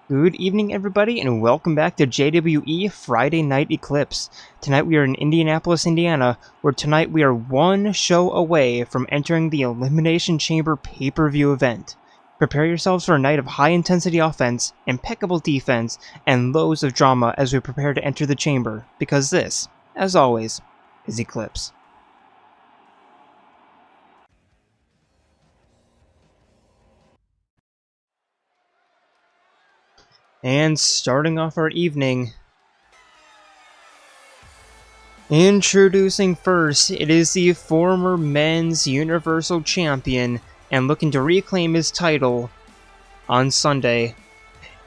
Good evening, everybody, and welcome back to JWE Friday Night Eclipse. Tonight we are in Indianapolis, Indiana, where tonight we are one show away from entering the Elimination Chamber pay-per-view event. Prepare yourselves for a night of high-intensity offense, impeccable defense, and loads of drama as we prepare to enter the chamber, because this, as always, is Eclipse. And starting off our evening, introducing first, it is the former men's Universal Champion and looking to reclaim his title on Sunday.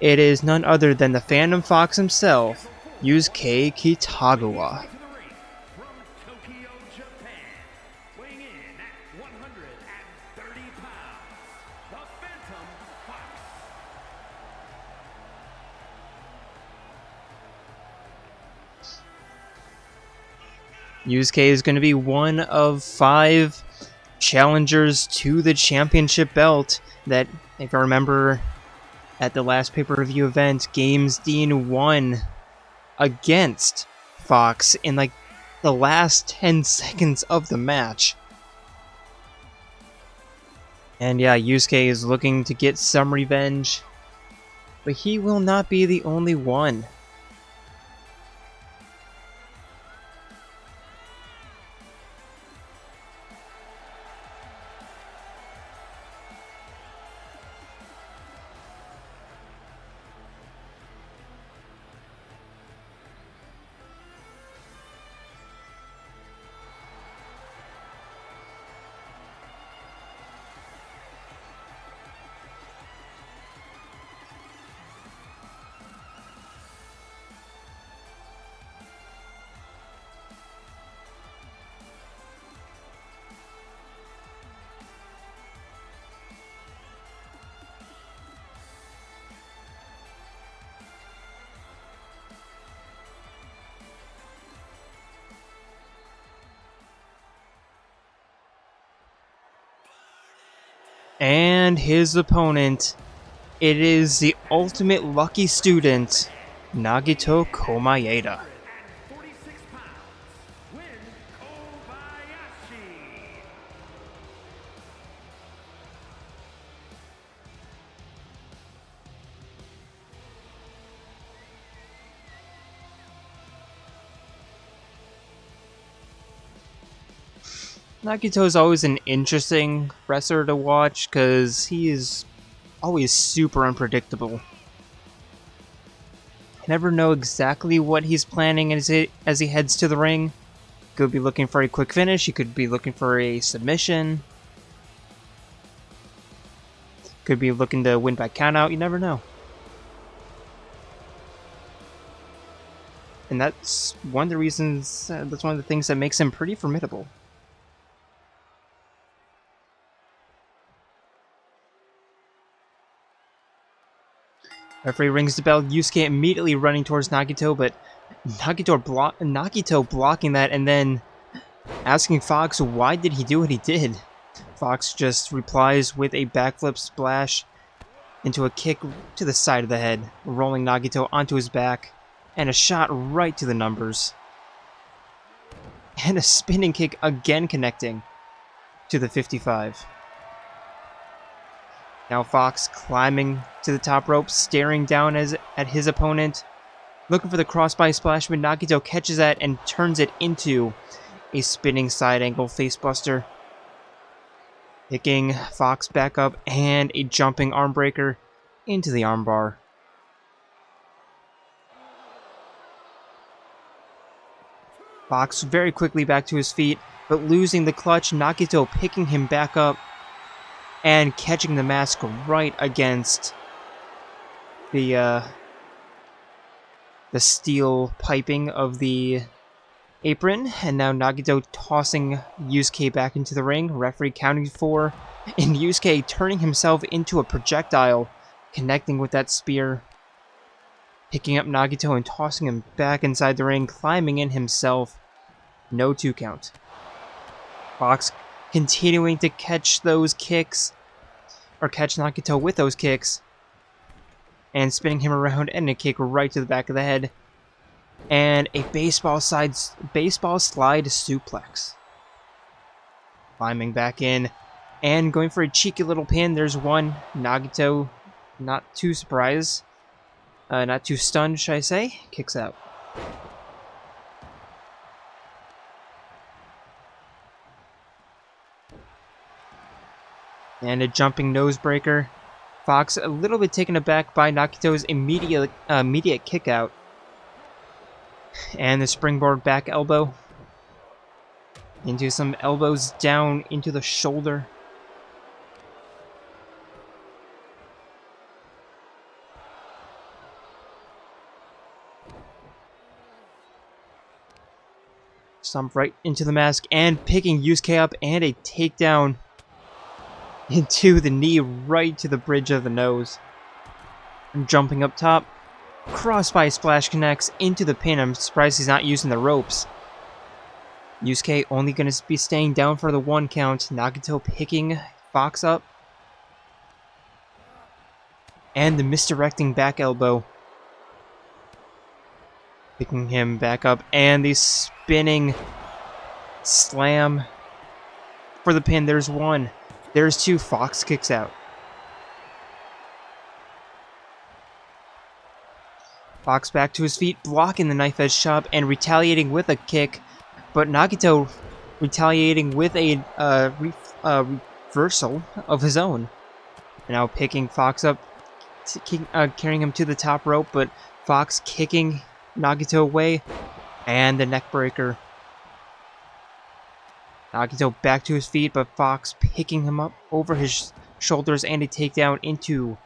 It is none other than the Phantom Fox himself, Yusuke Kitagawa. Yusuke is going to be one of 5 challengers to the championship belt that, if I remember, at the last pay-per-view event, Games Dean won against Fox in like the last 10 seconds of the match. And yeah, Yusuke is looking to get some revenge, but he will not be the only one. And his opponent, it is the ultimate lucky student, Nagito Komaeda. Nagito is always an interesting wrestler to watch because he is always super unpredictable. You never know exactly what he's planning as he heads to the ring. Could be looking for a quick finish, he could be looking for a submission. Could be looking to win by countout, you never know. And that's one of the reasons, that's one of the things that makes him pretty formidable. Referee rings the bell, Yusuke immediately running towards Nagito, but Nagito blocking that and then asking Fox why did he do what he did. Fox just replies with a backflip splash into a kick to the side of the head, rolling Nagito onto his back, and a shot right to the numbers. And a spinning kick again connecting to the 55. Now Fox climbing to the top rope, staring down at his opponent, looking for the crossbody splash, but Nagito catches that and turns it into a spinning side angle facebuster. Picking Fox back up and a jumping arm breaker into the armbar. Fox very quickly back to his feet, but losing the clutch, Nagito picking him back up and catching the mask right against the steel piping of the apron. And now Nagito tossing Yusuke back into the ring, referee counting 4, and Yusuke turning himself into a projectile, connecting with that spear, picking up Nagito and tossing him back inside the ring, climbing in himself. No 2 count. Fox continuing to catch those kicks, or catch Nagito with those kicks. and spinning him around, and a kick right to the back of the head. And a baseball slide suplex. Climbing back in and going for a cheeky little pin. There's one. Nagito, not too surprised. Not too stunned, should I say. Kicks out. And a jumping nosebreaker. Fox a little bit taken aback by Nagito's immediate kick out. And the springboard back elbow. Into some elbows down into the shoulder. Stomp right into the mask and picking Yusuke up, and a takedown into the knee right to the bridge of the nose. Jumping up top. Crossbody splash connects into the pin. I'm surprised he's not using the ropes. Yusuke only going to be staying down for the 1 count. Nagito picking Fox up. And the misdirecting back elbow. Picking him back up. And the spinning slam for the pin. There's 1. There's 2. Fox kicks out. Fox back to his feet, blocking the knife edge chop and retaliating with a kick. But Nagito retaliating with a reversal of his own. Now picking Fox up, carrying him to the top rope, but Fox kicking Nagito away. And the neck breaker. Nagito back to his feet, but Fox picking him up over his shoulders and a takedown into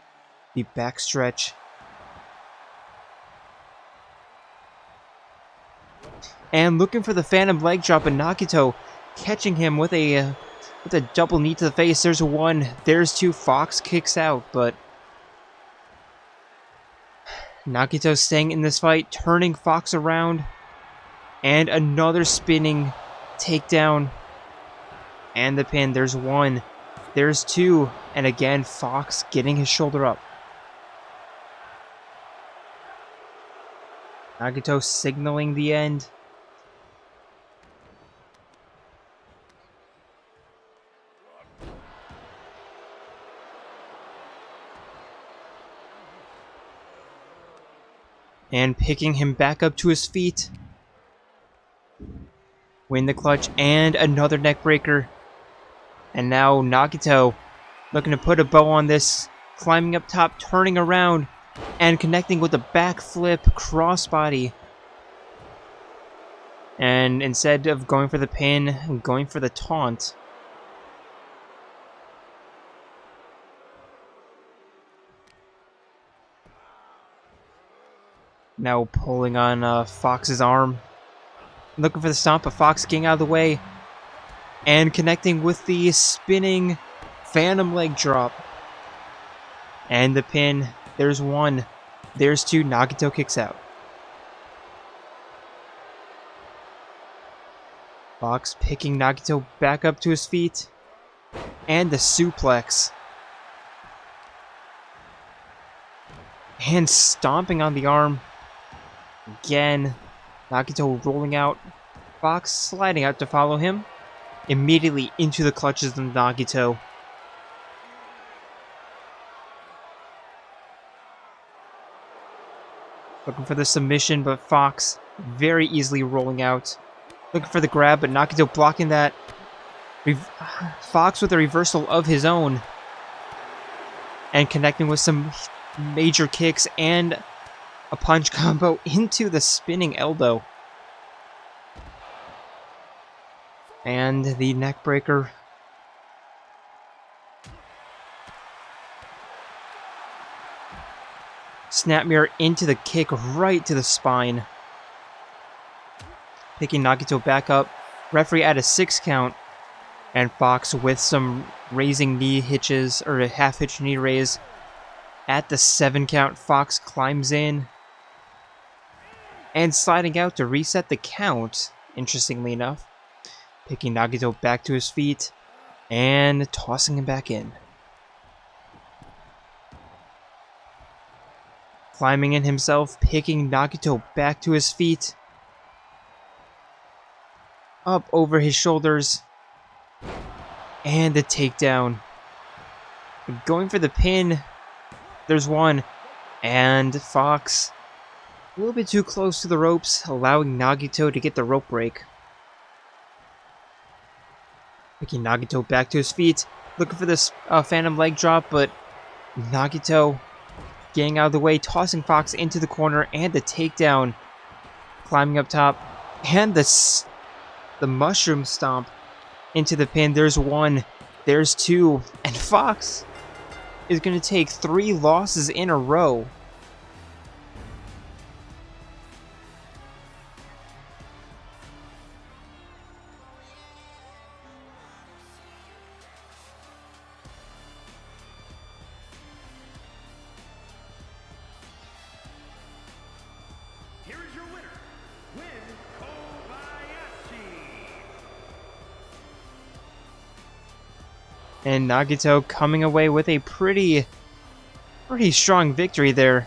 the backstretch. And looking for the phantom leg drop, and Nagito catching him with a double knee to the face. There's 1. There's 2. Fox kicks out, but Nagito staying in this fight, turning Fox around. And another spinning takedown. And the pin. There's 1. There's 2. And again, Fox getting his shoulder up. Nagito signaling the end. And picking him back up to his feet. Win the clutch and another neck breaker. And now Nagito looking to put a bow on this. Climbing up top, turning around, and connecting with a backflip crossbody. And instead of going for the pin, going for the taunt. Now pulling on Fox's arm. Looking for the stomp, but Fox getting out of the way. And connecting with the spinning phantom leg drop. And the pin. There's 1. There's 2. Nagito kicks out. Fox picking Nagito back up to his feet. And the suplex. And stomping on the arm. Again, Nagito rolling out. Fox sliding out to follow him. Immediately into the clutches of Nagito. Looking for the submission, but Fox very easily rolling out. Looking for the grab, but Nagito blocking that. Fox with a reversal of his own. And connecting with some major kicks and a punch combo into the spinning elbow. And the neck breaker. Snap mirror into the kick right to the spine. Picking Nagito back up. Referee at a 6 count. And Fox with some raising knee hitches, or a half hitch knee raise. At the 7 count, Fox climbs in. And sliding out to reset the count, interestingly enough. Picking Nagito back to his feet. And tossing him back in. Climbing in himself, picking Nagito back to his feet. Up over his shoulders. And the takedown. Going for the pin. There's one. And Fox, a little bit too close to the ropes, allowing Nagito to get the rope break. Picking Nagito back to his feet. Looking for this phantom leg drop, but Nagito getting out of the way, tossing Fox into the corner, and the takedown. Climbing up top. And the mushroom stomp into the pin. There's one. There's two. And Fox is going to take 3 losses in a row. Here is your winner, Kobayashi. And Nagito coming away with a pretty strong victory there.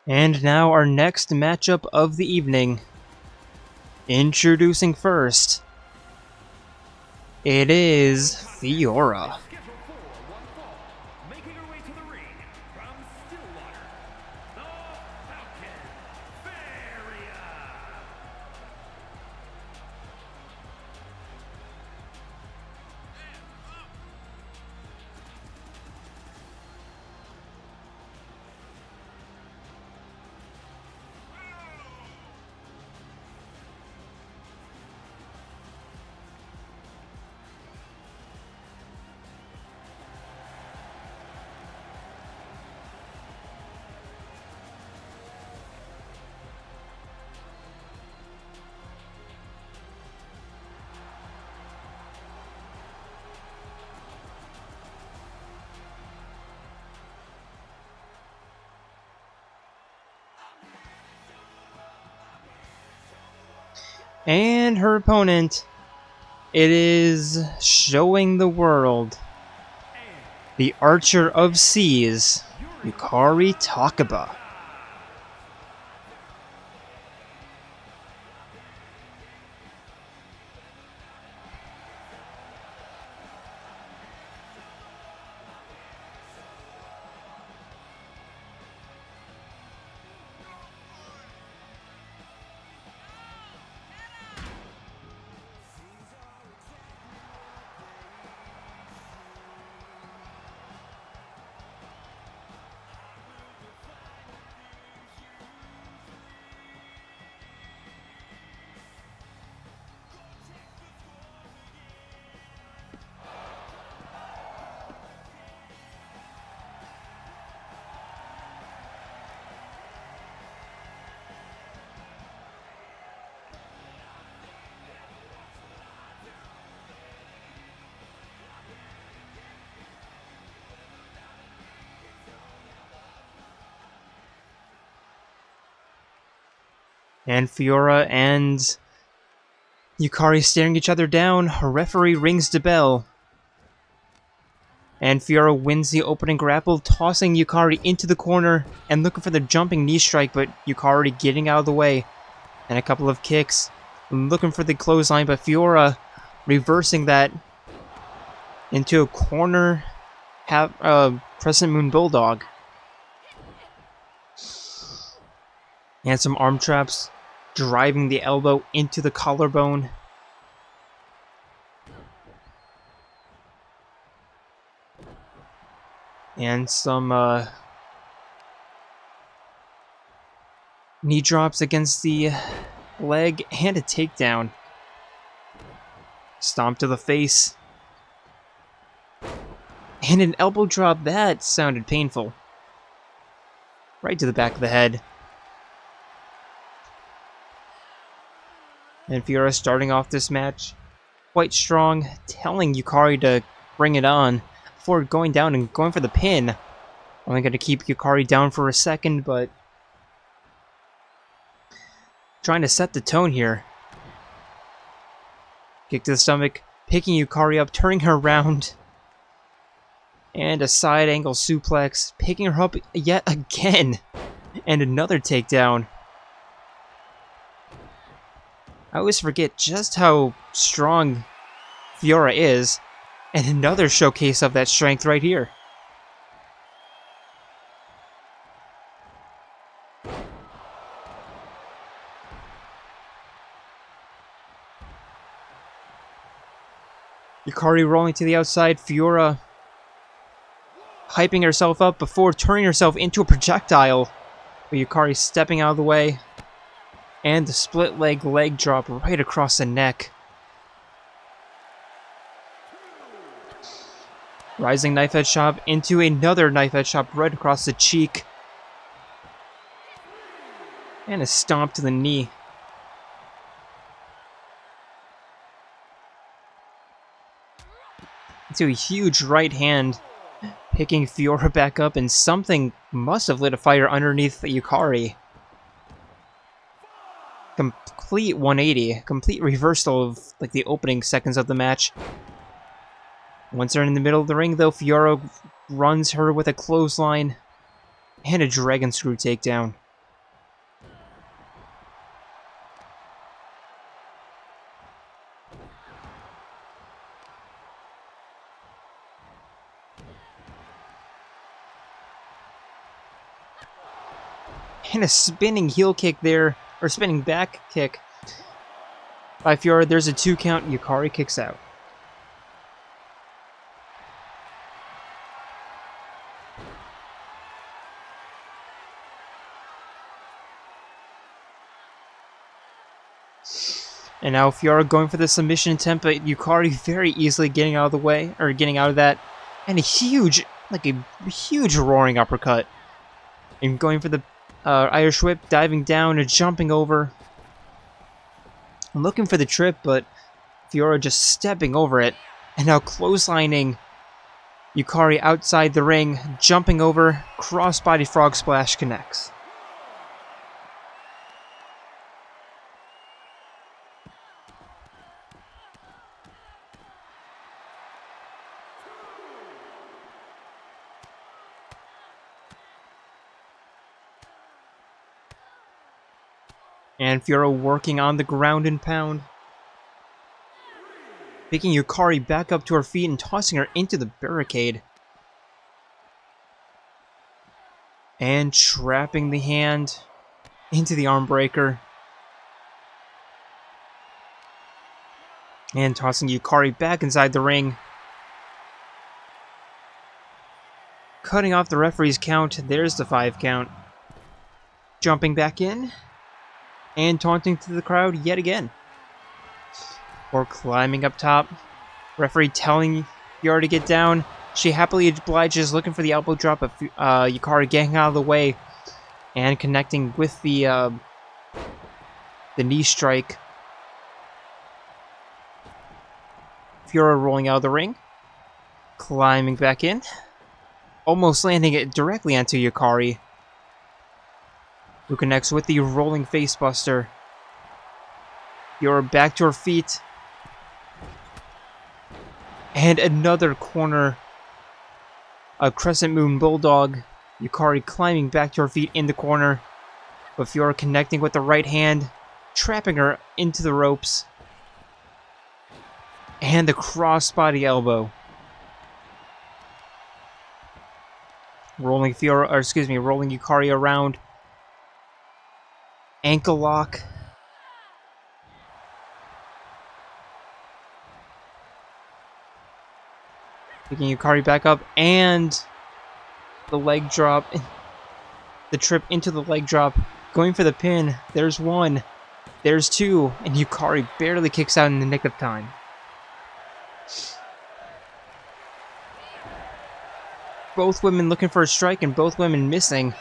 And now our next matchup of the evening. Introducing first, it is Fiora. Scheduled for one fall, making her way to the ring from Stillwater, the Falcon, Fiora. And her opponent, it is showing the world, the Archer of Seas, Yukari Takaba. And Fiora and Yukari staring each other down. A referee rings the bell. And Fiora wins the opening grapple, tossing Yukari into the corner and looking for the jumping knee strike, but Yukari getting out of the way. And a couple of kicks, looking for the clothesline, but Fiora reversing that into a corner Crescent Moon Bulldog. And some arm traps, driving the elbow into the collarbone. And some knee drops against the leg and a takedown. Stomp to the face. And an elbow drop that sounded painful. Right to the back of the head. And Fiora starting off this match quite strong, telling Yukari to bring it on before going down and going for the pin. Only going to keep Yukari down for a second, but trying to set the tone here. Kick to the stomach, picking Yukari up, turning her around. And a side angle suplex, picking her up yet again. And another takedown. I always forget just how strong Fiora is. And another showcase of that strength right here. Yukari rolling to the outside, Fiora hyping herself up before turning herself into a projectile. But Yukari stepping out of the way. And the split leg drop right across the neck. Rising knife edge chop into another knife edge chop right across the cheek. And a stomp to the knee. Into a huge right hand, picking Fiora back up, and something must have lit a fire underneath Yukari. Complete 180, complete reversal of like the opening seconds of the match. Once they're in the middle of the ring, though, Fiora runs her with a clothesline and a dragon screw takedown. And a spinning heel kick there, or spinning back kick by Fiora. There's a 2 count. Yukari kicks out. And now Fiora going for the submission attempt, but Yukari very easily getting out of the way, or getting out of that. And a huge roaring uppercut. And going for the Irish whip, diving down and jumping over. I'm looking for the trip, but Fiora just stepping over it. And now clotheslining Yukari outside the ring, jumping over, crossbody frog splash connects. And Fiora working on the ground and pound. Picking Yukari back up to her feet and tossing her into the barricade. And trapping the hand into the arm breaker. And tossing Yukari back inside the ring. Cutting off the referee's count. There's the 5 count. Jumping back in. And taunting to the crowd yet again. Or climbing up top. Referee telling Fiora to get down. She happily obliges, looking for the elbow drop of Yukari getting out of the way. And connecting with the knee strike. Fiora rolling out of the ring. Climbing back in. Almost landing it directly onto Yukari, who connects with the rolling facebuster. Fiora back to her feet. And another corner. A crescent moon bulldog. Yukari climbing back to her feet in the corner. But Fiora connecting with the right hand. Trapping her into the ropes. And the crossbody elbow. Rolling rolling Yukari around. Ankle lock. Picking Yukari back up, and the leg drop. The trip into the leg drop. Going for the pin. There's 1. There's 2. And Yukari barely kicks out in the nick of time. Both women looking for a strike, and both women missing.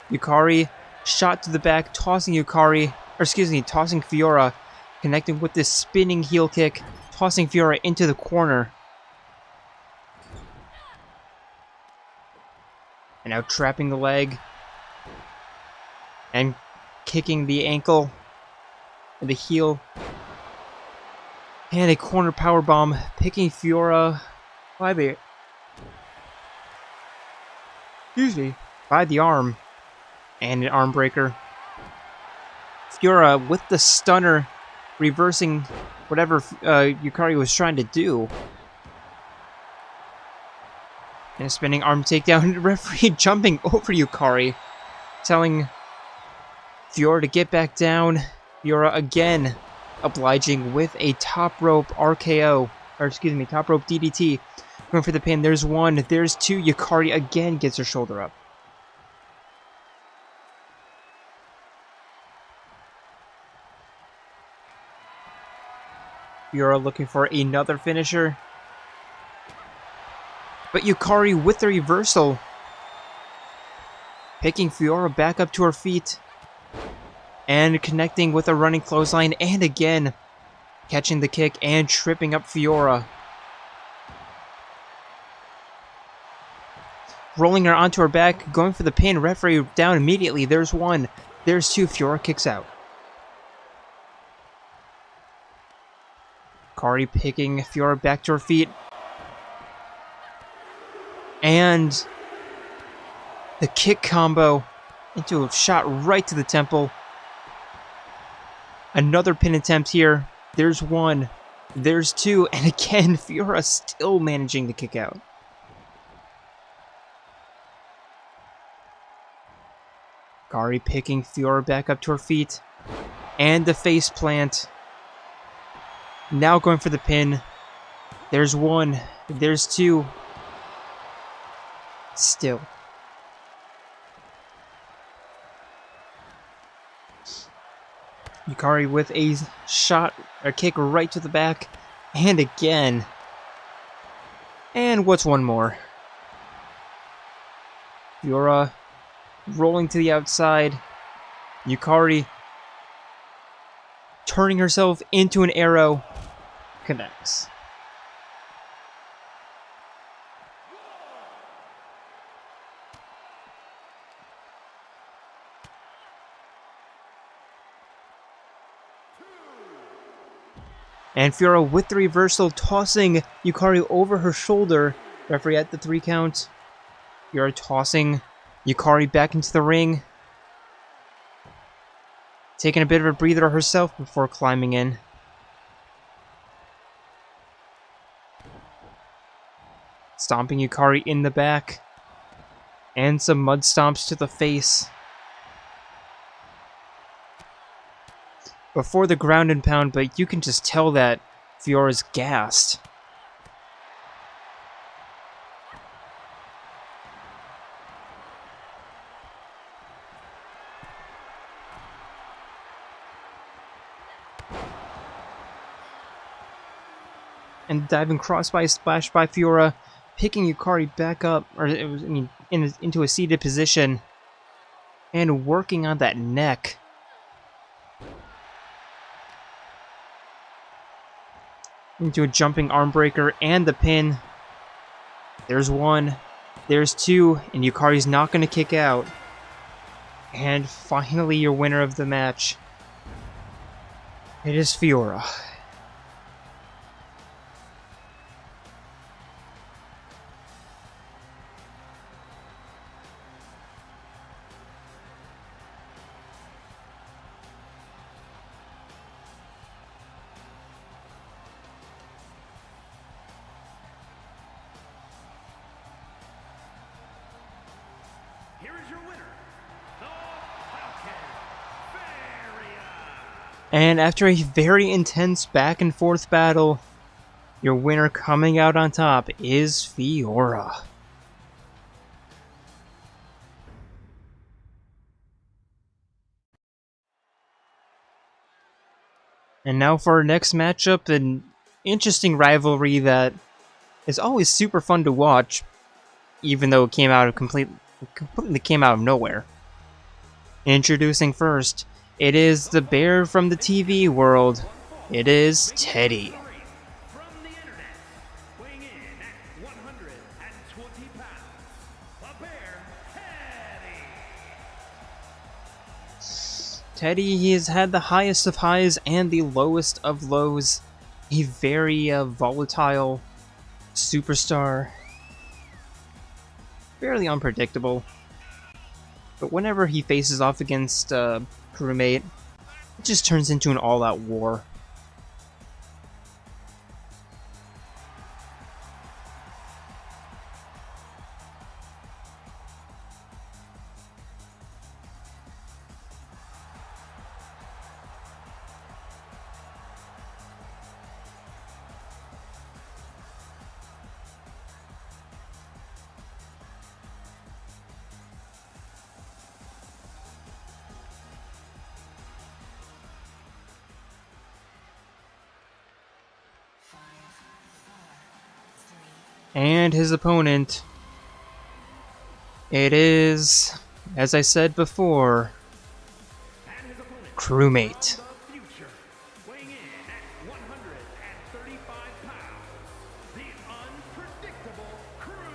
Yukari shot to the back, tossing tossing Fiora, connecting with this spinning heel kick, tossing Fiora into the corner. And now trapping the leg. And kicking the ankle. And the heel. And a corner powerbomb. Picking Fiora by the... by the arm. And an arm breaker. Fiora with the stunner. Reversing whatever Yukari was trying to do. And a spinning arm takedown. Referee jumping over Yukari. Telling Fiora to get back down. Fiora again obliging with a top rope RKO. Or excuse me, top rope DDT. Going for the pin. There's one. There's two. Yukari again gets her shoulder up. Fiora looking for another finisher. But Yukari with the reversal. Picking Fiora back up to her feet. And connecting with a running clothesline. And again, catching the kick and tripping up Fiora. Rolling her onto her back. Going for the pin. Referee down immediately. There's one. There's two. Fiora kicks out. Yukari picking Fiora back to her feet. And the kick combo into a shot right to the temple. Another pin attempt here. There's one. There's two. And again, Fiora still managing to kick out. Yukari picking Fiora back up to her feet. And the face plant. Now going for the pin. There's one. There's two. Still. Yukari with a shot, a kick right to the back. And again. And what's one more? Fiora rolling to the outside. Yukari turning herself into an arrow. Connects. And Fiora with the reversal, tossing Yukari over her shoulder. Referee at the 3 count. Fiora tossing Yukari back into the ring. Taking a bit of a breather herself before climbing in. Stomping Yukari in the back. And some mud stomps to the face. Before the ground and pound, but you can just tell that Fiora's gassed. And diving crossbody splash by Fiora, picking Yukari back up, or it was, into a seated position, and working on that neck. Into a jumping arm breaker and the pin. There's one. There's two. And Yukari's not going to kick out. And finally your winner of the match. It is Fiora. Here is your winner, the Falcon, Fiora. And after a very intense back and forth battle, your winner coming out on top is Fiora. And now for our next matchup, an interesting rivalry that is always super fun to watch, even though it completely came out of nowhere. Introducing first, it is the bear from the TV world. It is Teddie. From the internet, weighing in at 120 pounds, the bear, Teddie, he has had the highest of highs and the lowest of lows. A very volatile superstar. Fairly unpredictable. But whenever he faces off against Crewmate, it just turns into an all-out war. And his opponent, it is, as I said before, And his opponent, Crewmate. from the future, weighing in at 135 pounds, the unpredictable Crew.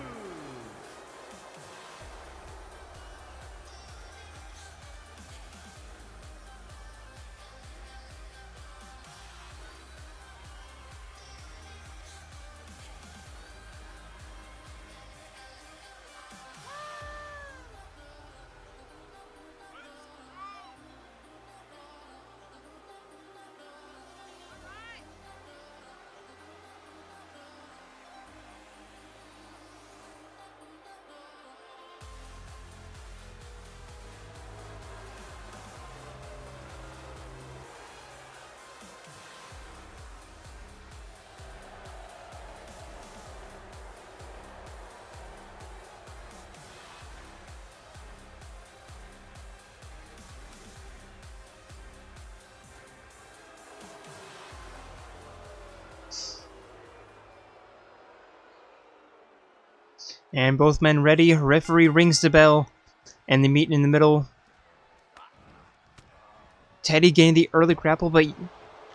And both men ready, referee rings the bell, and they meet in the middle. Teddie getting the early grapple, but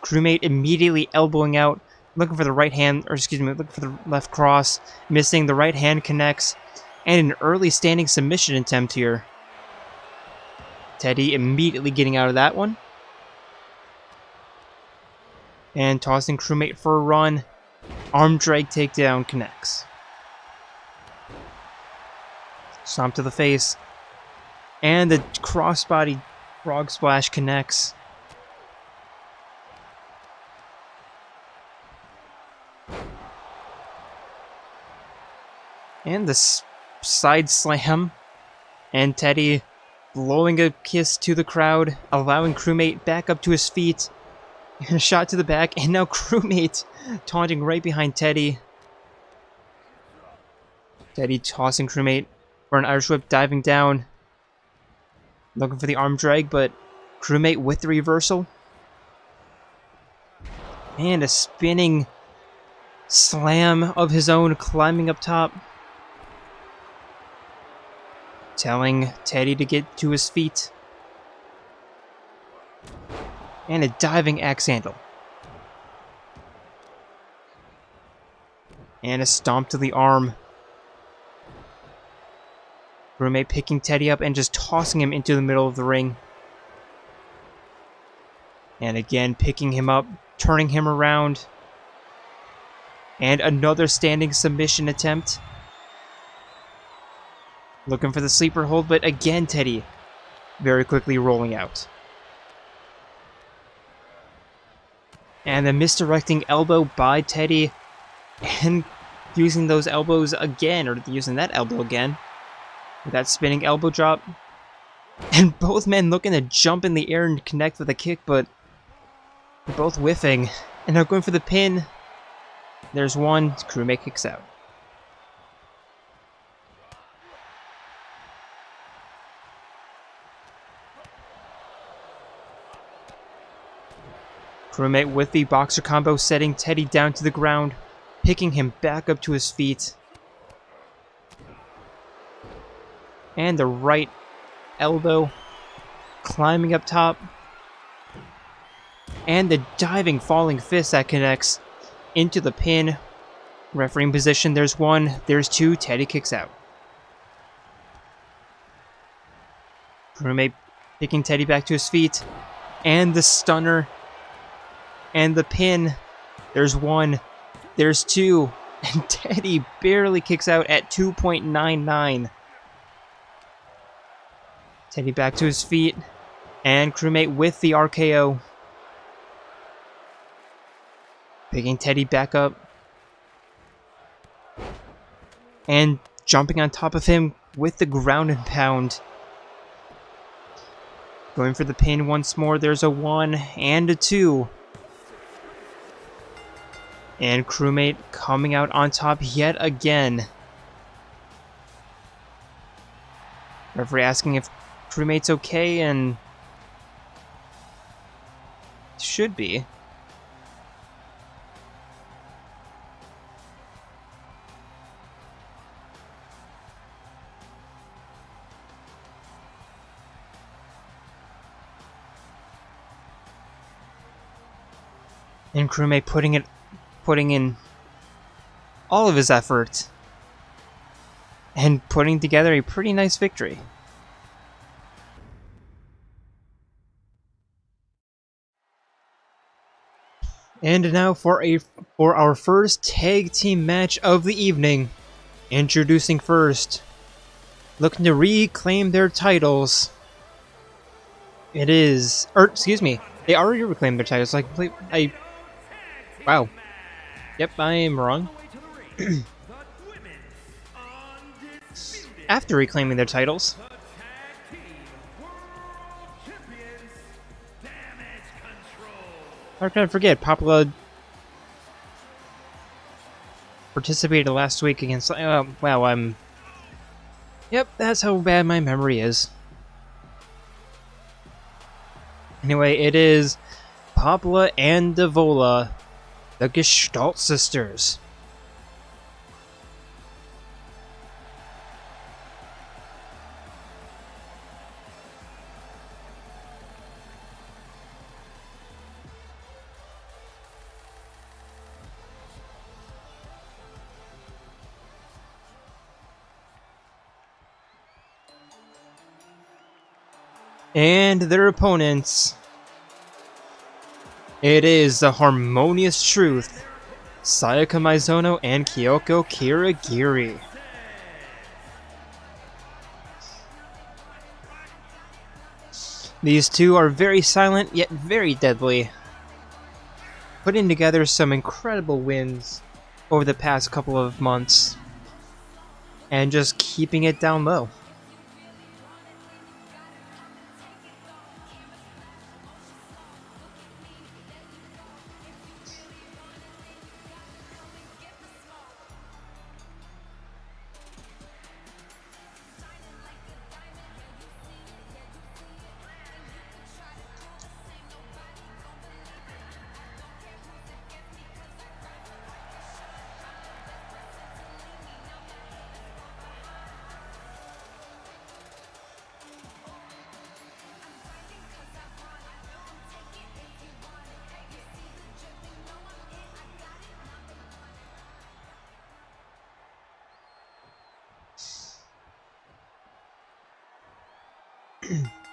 Crewmate immediately elbowing out, looking for the right hand, or excuse me, looking for the left cross, missing, the right hand connects, and an early standing submission attempt here. Teddie immediately getting out of that one. And tossing Crewmate for a run. Arm drag takedown connects. Stomp to the face. And the crossbody frog splash connects. And the side slam. And Teddie blowing a kiss to the crowd, allowing Crewmate back up to his feet. And a shot to the back, and now Crewmate taunting right behind Teddie. Teddie tossing Crewmate for an Irish whip, diving down. Looking for the arm drag, but Crewmate with the reversal. And a spinning slam of his own, climbing up top. Telling Teddie to get to his feet. And a diving axe handle. And a stomp to the arm. Crewmate picking Teddie up and just tossing him into the middle of the ring. And again, picking him up, turning him around. And another standing submission attempt. Looking for the sleeper hold, but again, Teddie very quickly rolling out. And the misdirecting elbow by Teddie. And using those elbows again, or using that elbow again. With that spinning elbow drop. And both men looking to jump in the air and connect with a kick, but they're both whiffing. And now going for the pin. There's one. Crewmate kicks out. Crewmate with the boxer combo, setting Teddie down to the ground, picking him back up to his feet. And the right elbow, climbing up top. And the diving falling fist that connects into the pin. Refereeing position, there's one, there's two, Teddie kicks out. Crewmate picking Teddie back to his feet. And the stunner. And the pin. There's one. There's two. And Teddie barely kicks out at 2.99. Teddie back to his feet. And Crewmate with the RKO. Picking Teddie back up. And jumping on top of him with the ground and pound. Going for the pin once more. There's a 1 and a 2. And Crewmate coming out on top yet again. Referee asking if Crewmate's okay, and should be. And Crewmate putting in all of his effort and putting together a pretty nice victory. And now for our first tag team match of the evening. Introducing first, looking to reclaim their titles. It is, or excuse me, they already reclaimed their titles. Wow. Yep, I am wrong. After reclaiming their titles. How can I forget? Poppi participated last week against... wow, I'm... Yep, that's how bad my memory is. Anyway, it is Poppi and Devola, the Gestalt sisters. And their opponents, it is the Harmonious Truth, Sayaka Mizono and Kyoko Kirigiri. These two are very silent yet very deadly, putting together some incredible wins over the past couple of months and just keeping it down low.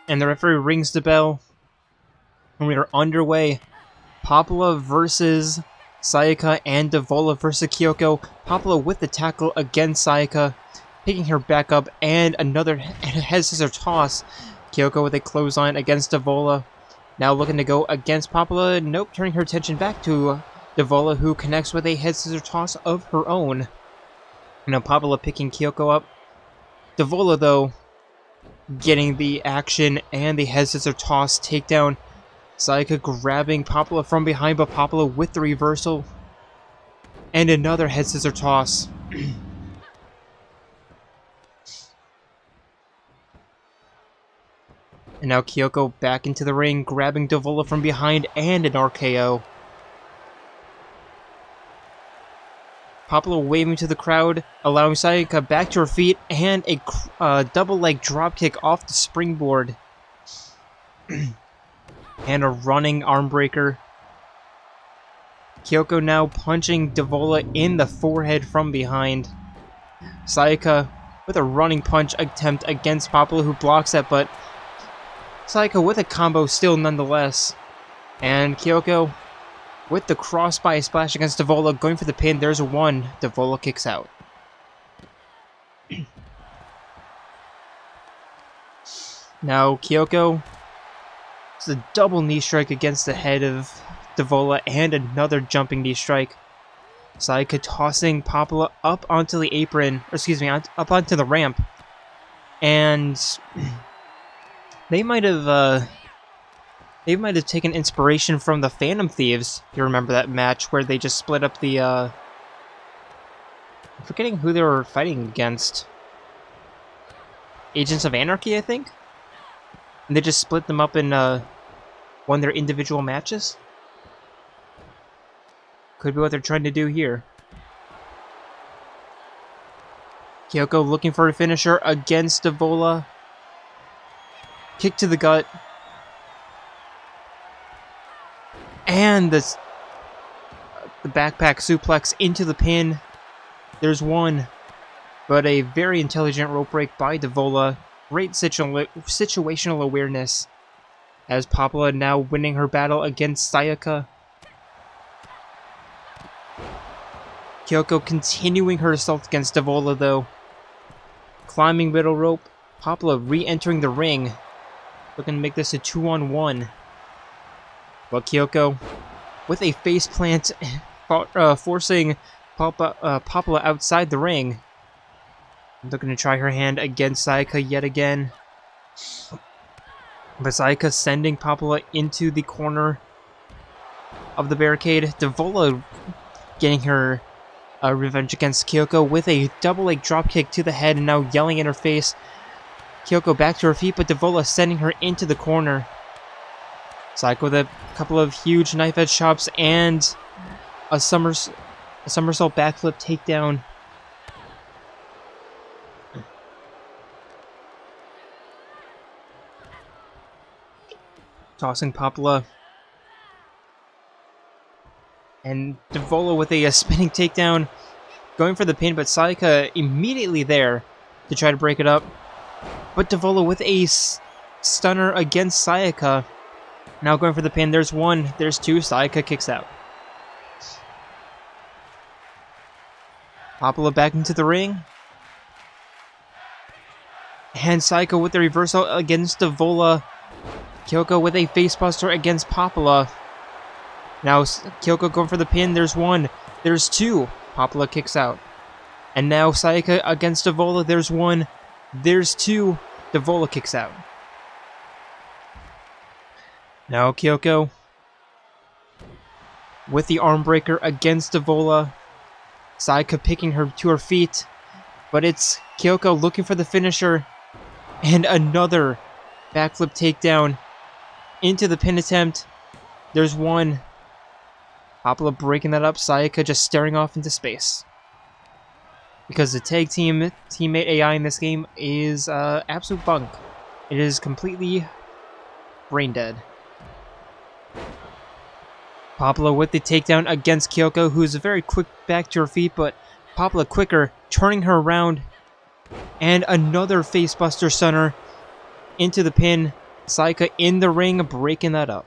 And the referee rings the bell, and we are underway. Poppi versus Sayaka and Devola versus Kyoko. Poppi with the tackle against Sayaka, picking her back up, and another head scissor toss. Kyoko with a clothesline against Devola. Now looking to go against Poppi. Nope, turning her attention back to Devola, who connects with a head scissor toss of her own. Now Poppi picking Kyoko up. Devola, though, getting the action and the head scissor toss takedown. Sayaka grabbing Poppi from behind, but Poppi with the reversal. And another head scissor toss. And now Kyoko back into the ring, grabbing Devola from behind and an RKO. Poppi waving to the crowd, allowing Sayaka back to her feet, and a double leg dropkick off the springboard. And a running arm breaker. Kyoko now punching Devola in the forehead from behind. Sayaka with a running punch attempt against Poppi, who blocks that, but Sayaka with a combo still nonetheless. And Kyoko with the crossbody splash against Devola, going for the pin. There's a one. Devola kicks out. Now Kyoko, it's a double knee strike against the head of Devola and another jumping knee strike. Sayaka tossing Poppi up onto the apron, or excuse me, up onto the ramp. And they might have taken inspiration from the Phantom Thieves. You remember that match where they just split up the I'm forgetting who they were fighting against. Agents of Anarchy, I think? And they just split them up in one of their individual matches? Could be what they're trying to do here. Kyoko looking for a finisher against Devola. Kick to the gut. And the backpack suplex into the pin. There's one. But a very intelligent rope break by Devola. Great situational awareness. As Poppi now winning her battle against Sayaka. Kyoko continuing her assault against Devola though. Climbing middle rope. Poppi re-entering the ring. Looking to make this a 2-on-1. But Kyoko with a face plant forcing Poppi outside the ring. Looking to try her hand against Sayaka yet again. But Sayaka sending Poppi into the corner of the barricade. Devola getting her revenge against Kyoko with a double leg dropkick to the head and now yelling in her face. Kyoko back to her feet, but Devola sending her into the corner. Sayaka with a couple of huge knife edge chops and a somersault backflip takedown. Tossing Poppi. And Devola with a spinning takedown. Going for the pin, but Sayaka immediately there to try to break it up. But Devola with a stunner against Sayaka. Now going for the pin. There's one. There's two. Sayaka kicks out. Poppi back into the ring. And Sayaka with the reversal against Devola. Kyoko with a facebuster against Poppi. Now Kyoko going for the pin. There's one. There's two. Poppi kicks out. And now Sayaka against Devola. There's one. There's two. Devola kicks out. Now Kyoko with the arm breaker against Devola. Sayaka picking her to her feet. But it's Kyoko looking for the finisher. And another backflip takedown into the pin attempt. There's one. Poppi breaking that up. Sayaka just staring off into space. Because the tag team teammate AI in this game is absolute bunk. It is completely brain dead. Poppi with the takedown against Kyoko, who's very quick back to her feet, but Poppi quicker, turning her around. And another facebuster stunner into the pin. Sayaka in the ring, breaking that up.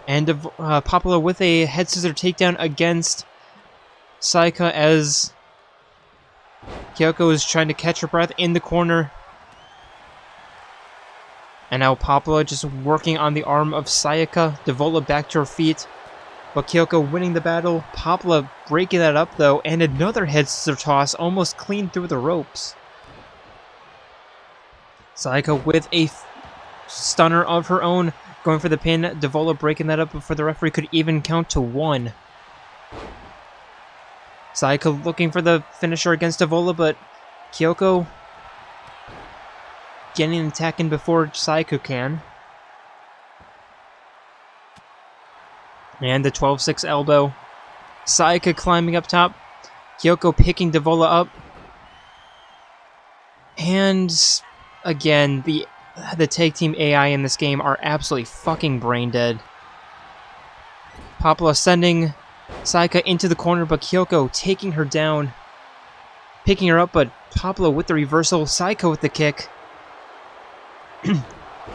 And Poppi with a head scissor takedown against Sayaka as Kyoko is trying to catch her breath in the corner. And now Poppi just working on the arm of Sayaka. Devola back to her feet. But Kyoko winning the battle. Poppi breaking that up though. And another head scissor toss almost clean through the ropes. Sayaka with a stunner of her own. Going for the pin. Devola breaking that up before the referee could even count to one. Sayaka looking for the finisher against Devola, but Kyoko getting an attack in before Sayaka can. And the 12-6 elbow. Sayaka climbing up top. Kyoko picking Devola up. And again, the tag team AI in this game are absolutely fucking brain dead. Poppi sending Saika into the corner, but Kyoko taking her down. Picking her up, but Poppi with the reversal. Saika with the kick.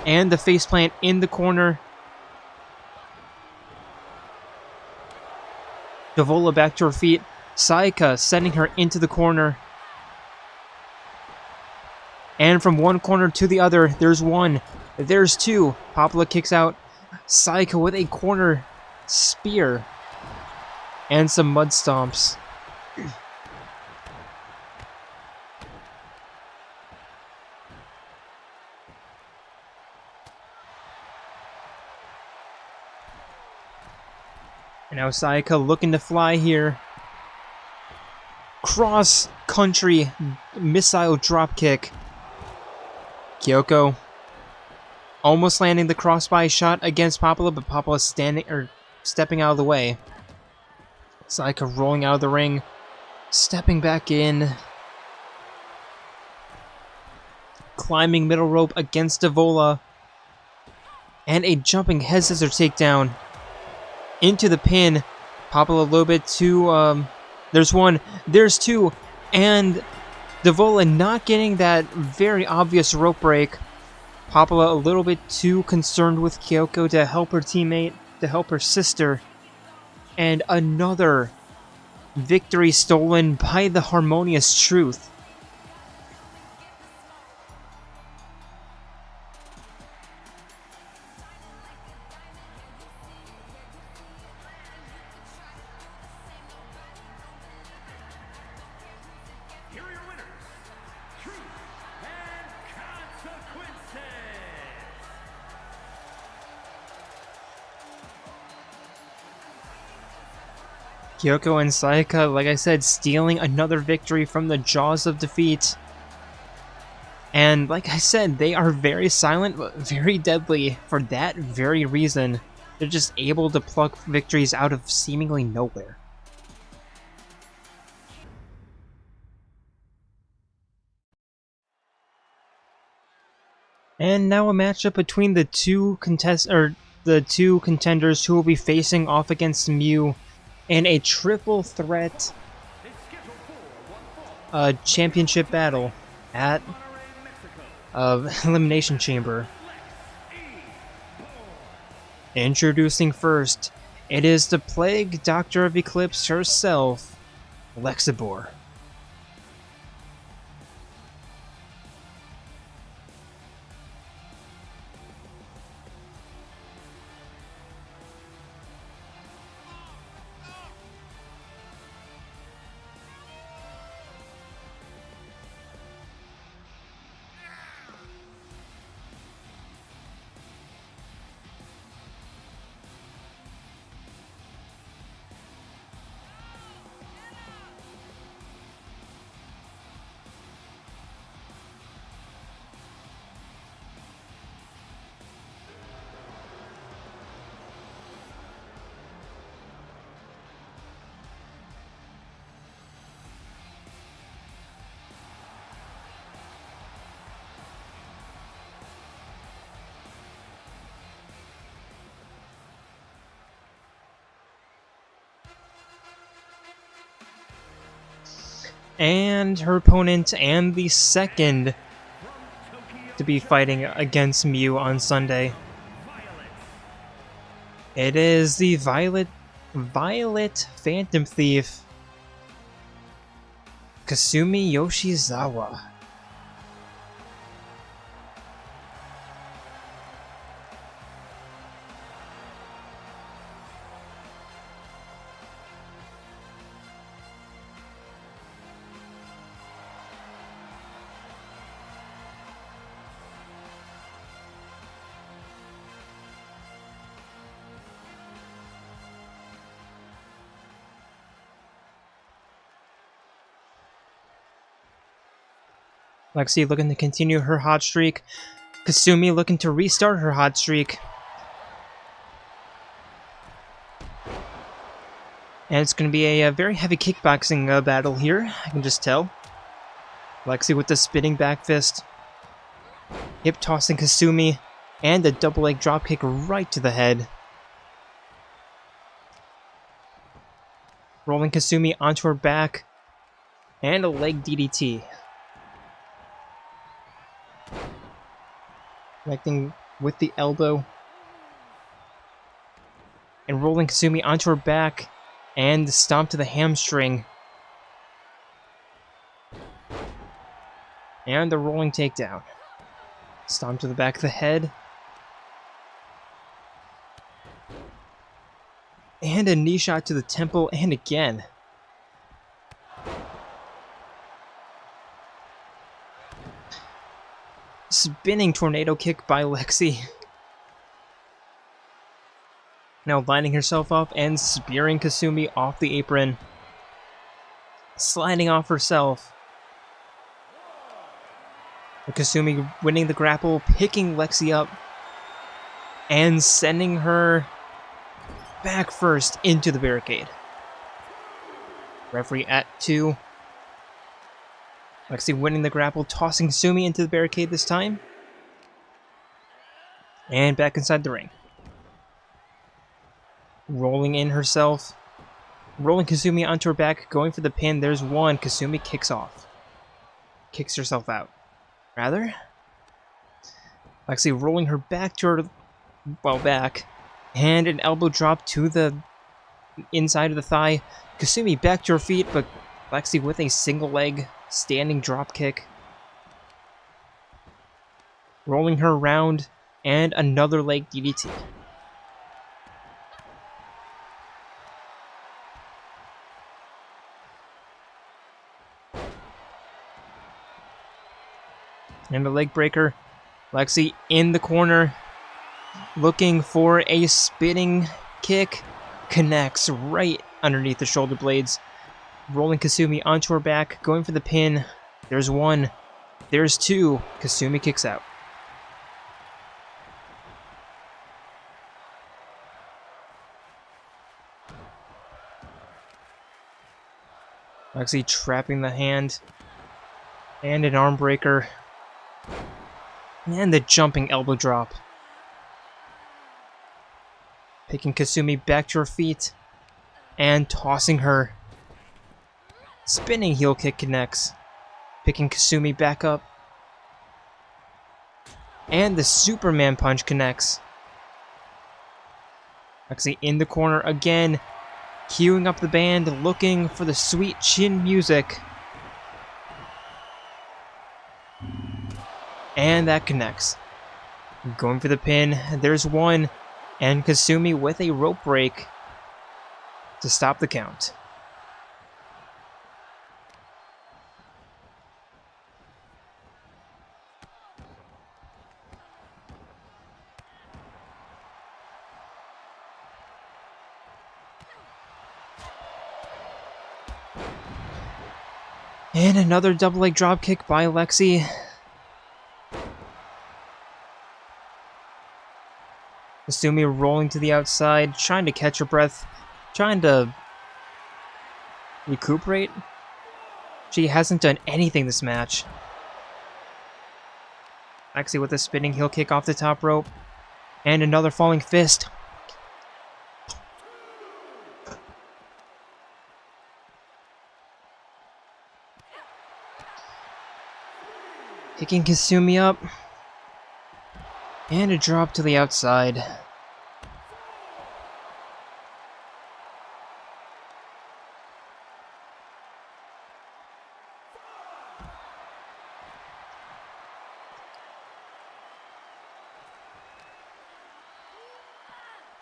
And the faceplant in the corner. Davola back to her feet. Saika sending her into the corner. And from one corner to the other, there's one. There's two. Poppi kicks out. Saika with a corner spear. And some mud stomps. And now Saika looking to fly here. Cross-country missile dropkick. Kyoko almost landing the crossbody shot against Poppi, but Poppi stepping out of the way. Saika rolling out of the ring, stepping back in. Climbing middle rope against Davola. And a jumping head scissor takedown. Into the pin. Poppi a little bit too, there's one, there's two, and Davola not getting that very obvious rope break. Poppi a little bit too concerned with Kyoko to help her teammate, to help her sister. And another victory stolen by the Harmonious Truth. Kyoko and Saika, like I said, stealing another victory from the jaws of defeat. And like I said, they are very silent, but very deadly for that very reason. They're just able to pluck victories out of seemingly nowhere. And now a matchup between the two contenders who will be facing off against Miu in a triple threat championship battle at Elimination Chamber. Introducing first, it is the Plague Doctor of Eclipse herself, Lexibor. And her opponent, and the second to be fighting against Miu on Sunday. It is the Violet Phantom Thief, Kasumi Yoshizawa. Lexi looking to continue her hot streak. Kasumi looking to restart her hot streak. And it's going to be a very heavy kickboxing battle here, I can just tell. Lexi with the spinning back fist. Hip tossing Kasumi. And a double leg dropkick right to the head. Rolling Kasumi onto her back. And a leg DDT. Connecting with the elbow. And rolling Kasumi onto her back. And the stomp to the hamstring. And the rolling takedown. Stomp to the back of the head. And a knee shot to the temple, and again. Spinning tornado kick by Lexi. Now lining herself up and spearing Kasumi off the apron. Sliding off herself. Kasumi winning the grapple, picking Lexi up, and sending her back first into the barricade. Referee at 2. Lexi winning the grapple, tossing Kasumi into the barricade this time. And back inside the ring. Rolling in herself. Rolling Kasumi onto her back, going for the pin. There's one. Kasumi kicks off. Kicks herself out. Rather. Lexi rolling her back to her, back. And an elbow drop to the inside of the thigh. Kasumi back to her feet, but Lexi with a single leg standing drop kick. Rolling her around, and another leg DDT. And a leg breaker. Lexi in the corner, looking for a spinning kick. Connects right underneath the shoulder blades. Rolling Kasumi onto her back, going for the pin. There's one. There's two. Kasumi kicks out. Lexi trapping the hand. And an arm breaker. And the jumping elbow drop. Picking Kasumi back to her feet. And tossing her. Spinning heel kick connects. Picking Kasumi back up. And the Superman punch connects. Lexi in the corner again. Queuing up the band, looking for the sweet chin music. And that connects. Going for the pin. There's one. And Kasumi with a rope break to stop the count. And another double leg drop kick by Lexi. Kasumi rolling to the outside, trying to catch her breath, trying to recuperate. She hasn't done anything this match. Lexi with a spinning heel kick off the top rope. And another falling fist. Picking Kasumi up. And a drop to the outside.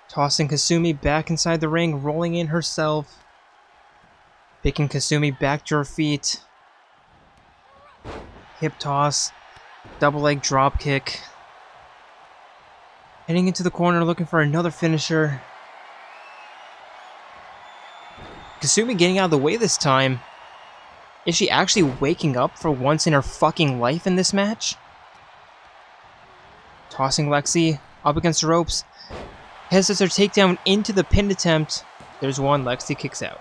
Tossing Kasumi back inside the ring, rolling in herself. Picking Kasumi back to her feet. Hip toss. Double leg drop kick. Heading into the corner, looking for another finisher. Kasumi getting out of the way this time. Is she actually waking up for once in her fucking life in this match? Tossing Lexi up against the ropes. Has her takedown into the pin attempt. There's one. Lexi kicks out.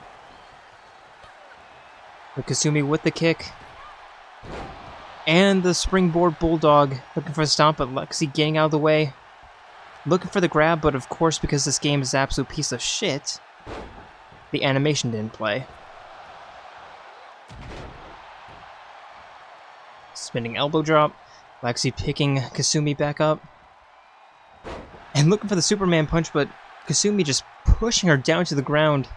But Kasumi with the kick. And the springboard bulldog. Looking for a stomp, but Lexi getting out of the way. Looking for the grab, but of course, because this game is an absolute piece of shit, the animation didn't play. Spinning elbow drop. Lexi picking Kasumi back up. And looking for the Superman punch, but Kasumi just pushing her down to the ground.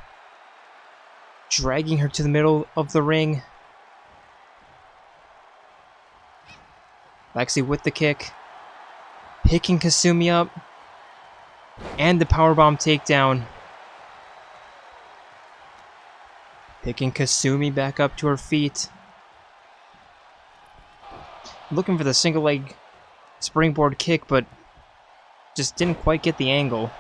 Dragging her to the middle of the ring. Lexi with the kick. Picking Kasumi up. And the powerbomb takedown. Picking Kasumi back up to her feet. Looking for the single leg springboard kick, but just didn't quite get the angle.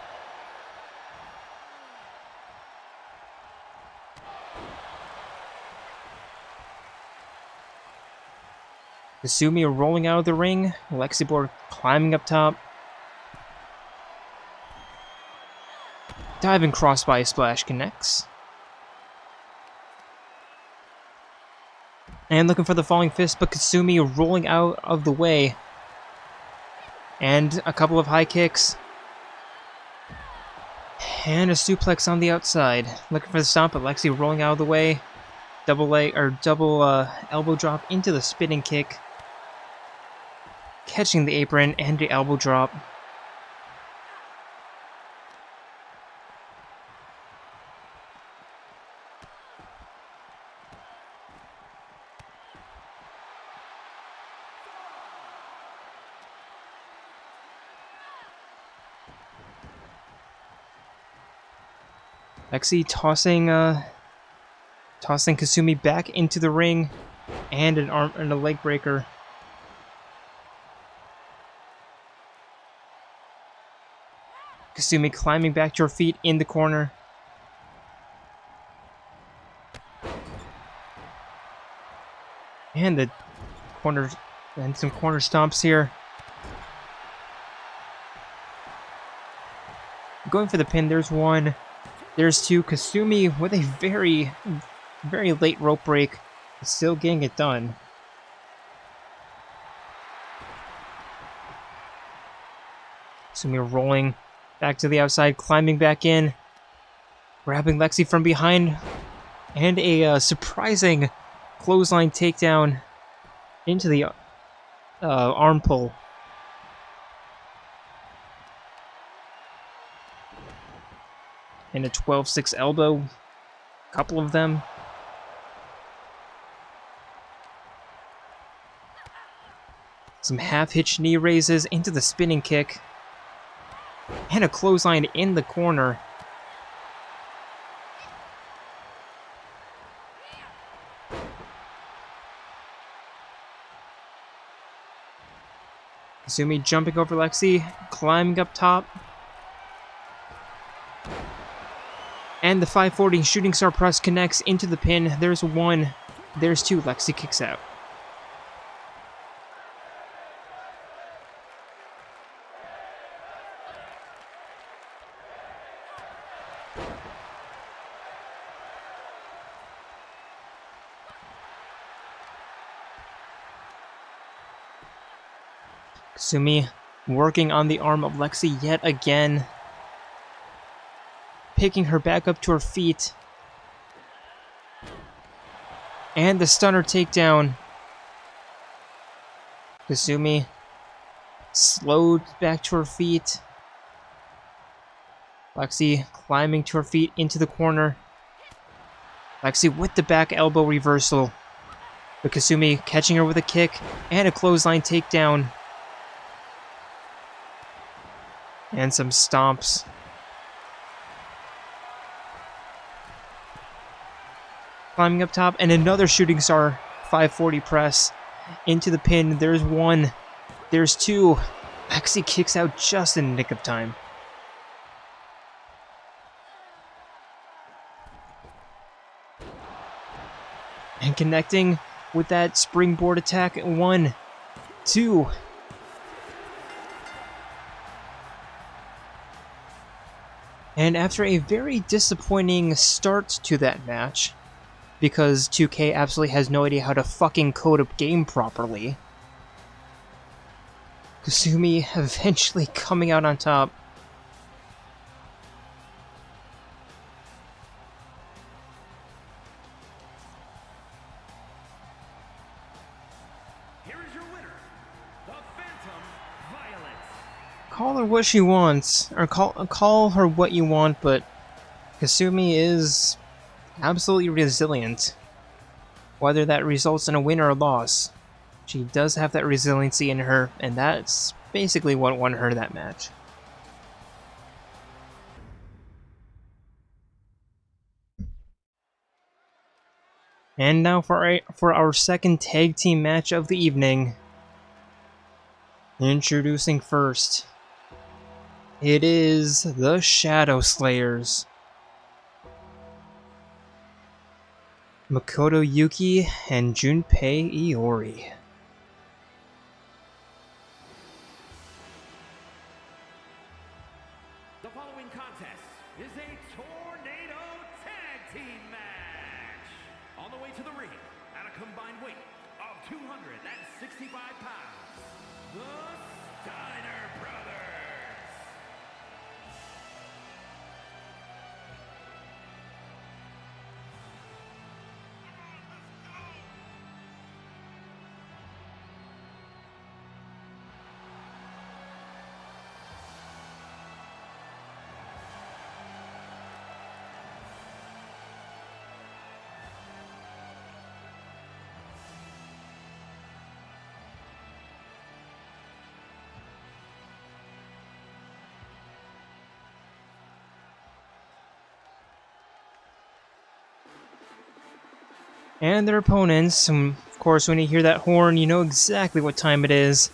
Kasumi rolling out of the ring. Lexibor climbing up top. Diving crossbody splash connects. And looking for the falling fist, but Kasumi rolling out of the way. And a couple of high kicks. And a suplex on the outside. Looking for the stomp, but Lexi rolling out of the way. Double elbow drop into the spinning kick. Catching the apron and the elbow drop. Lexi tossing Kasumi back into the ring, and an arm and a leg breaker. Kasumi climbing back to her feet in the corner. And the corner and some corner stomps here. Going for the pin, there's one. There's two. Kasumi with a very, very late rope break. Still getting it done. Kasumi rolling back to the outside, climbing back in. Grabbing Lexi from behind. And a surprising clothesline takedown into the arm pull. And a 12-6 elbow. Couple of them. Some half-hitch knee raises into the spinning kick. And a clothesline in the corner. Kasumi jumping over Lexi, climbing up top. And the 540 shooting star press connects into the pin. There's one. There's two. Lexi kicks out. Kasumi working on the arm of Lexi yet again. Picking her back up to her feet. And the stunner takedown. Kasumi slowed back to her feet. Lexi climbing to her feet into the corner. Lexi with the back elbow reversal. But Kasumi catching her with a kick and a clothesline takedown. And some stomps. Climbing up top, and another shooting star 540 press into the pin. There's one. There's two. Lexi kicks out just in the nick of time. And connecting with that springboard attack. 1, 2. And after a very disappointing start to that match, because 2K absolutely has no idea how to fucking code a game properly, Kasumi eventually coming out on top. Call her what she wants, or call her what you want, but Kasumi is absolutely resilient. Whether that results in a win or a loss, she does have that resiliency in her, and that's basically what won her that match. And now for our second tag team match of the evening. Introducing first, it is the Shadow Slayers. Makoto Yuki and Junpei Iori. The following contest is a tornado tag team match. On the way to the ring, at a combined weight of 265 pounds, the Steiner Brothers. And their opponents, and of course when you hear that horn, you know exactly what time it is.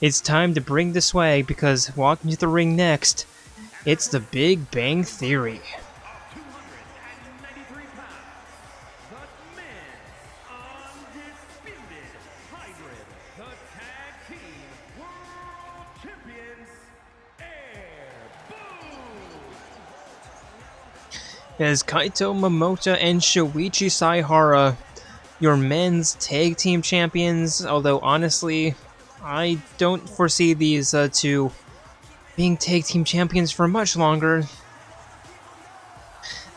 It's time to bring the swag, because walking to the ring next, it's the Big Bang Theory. Of 293 pounds, the men's undisputed hybrid, the tag team world champions, Air Boom. As Kaito Momota and Shuichi Saihara, your men's tag team champions, although honestly, I don't foresee these two being tag team champions for much longer.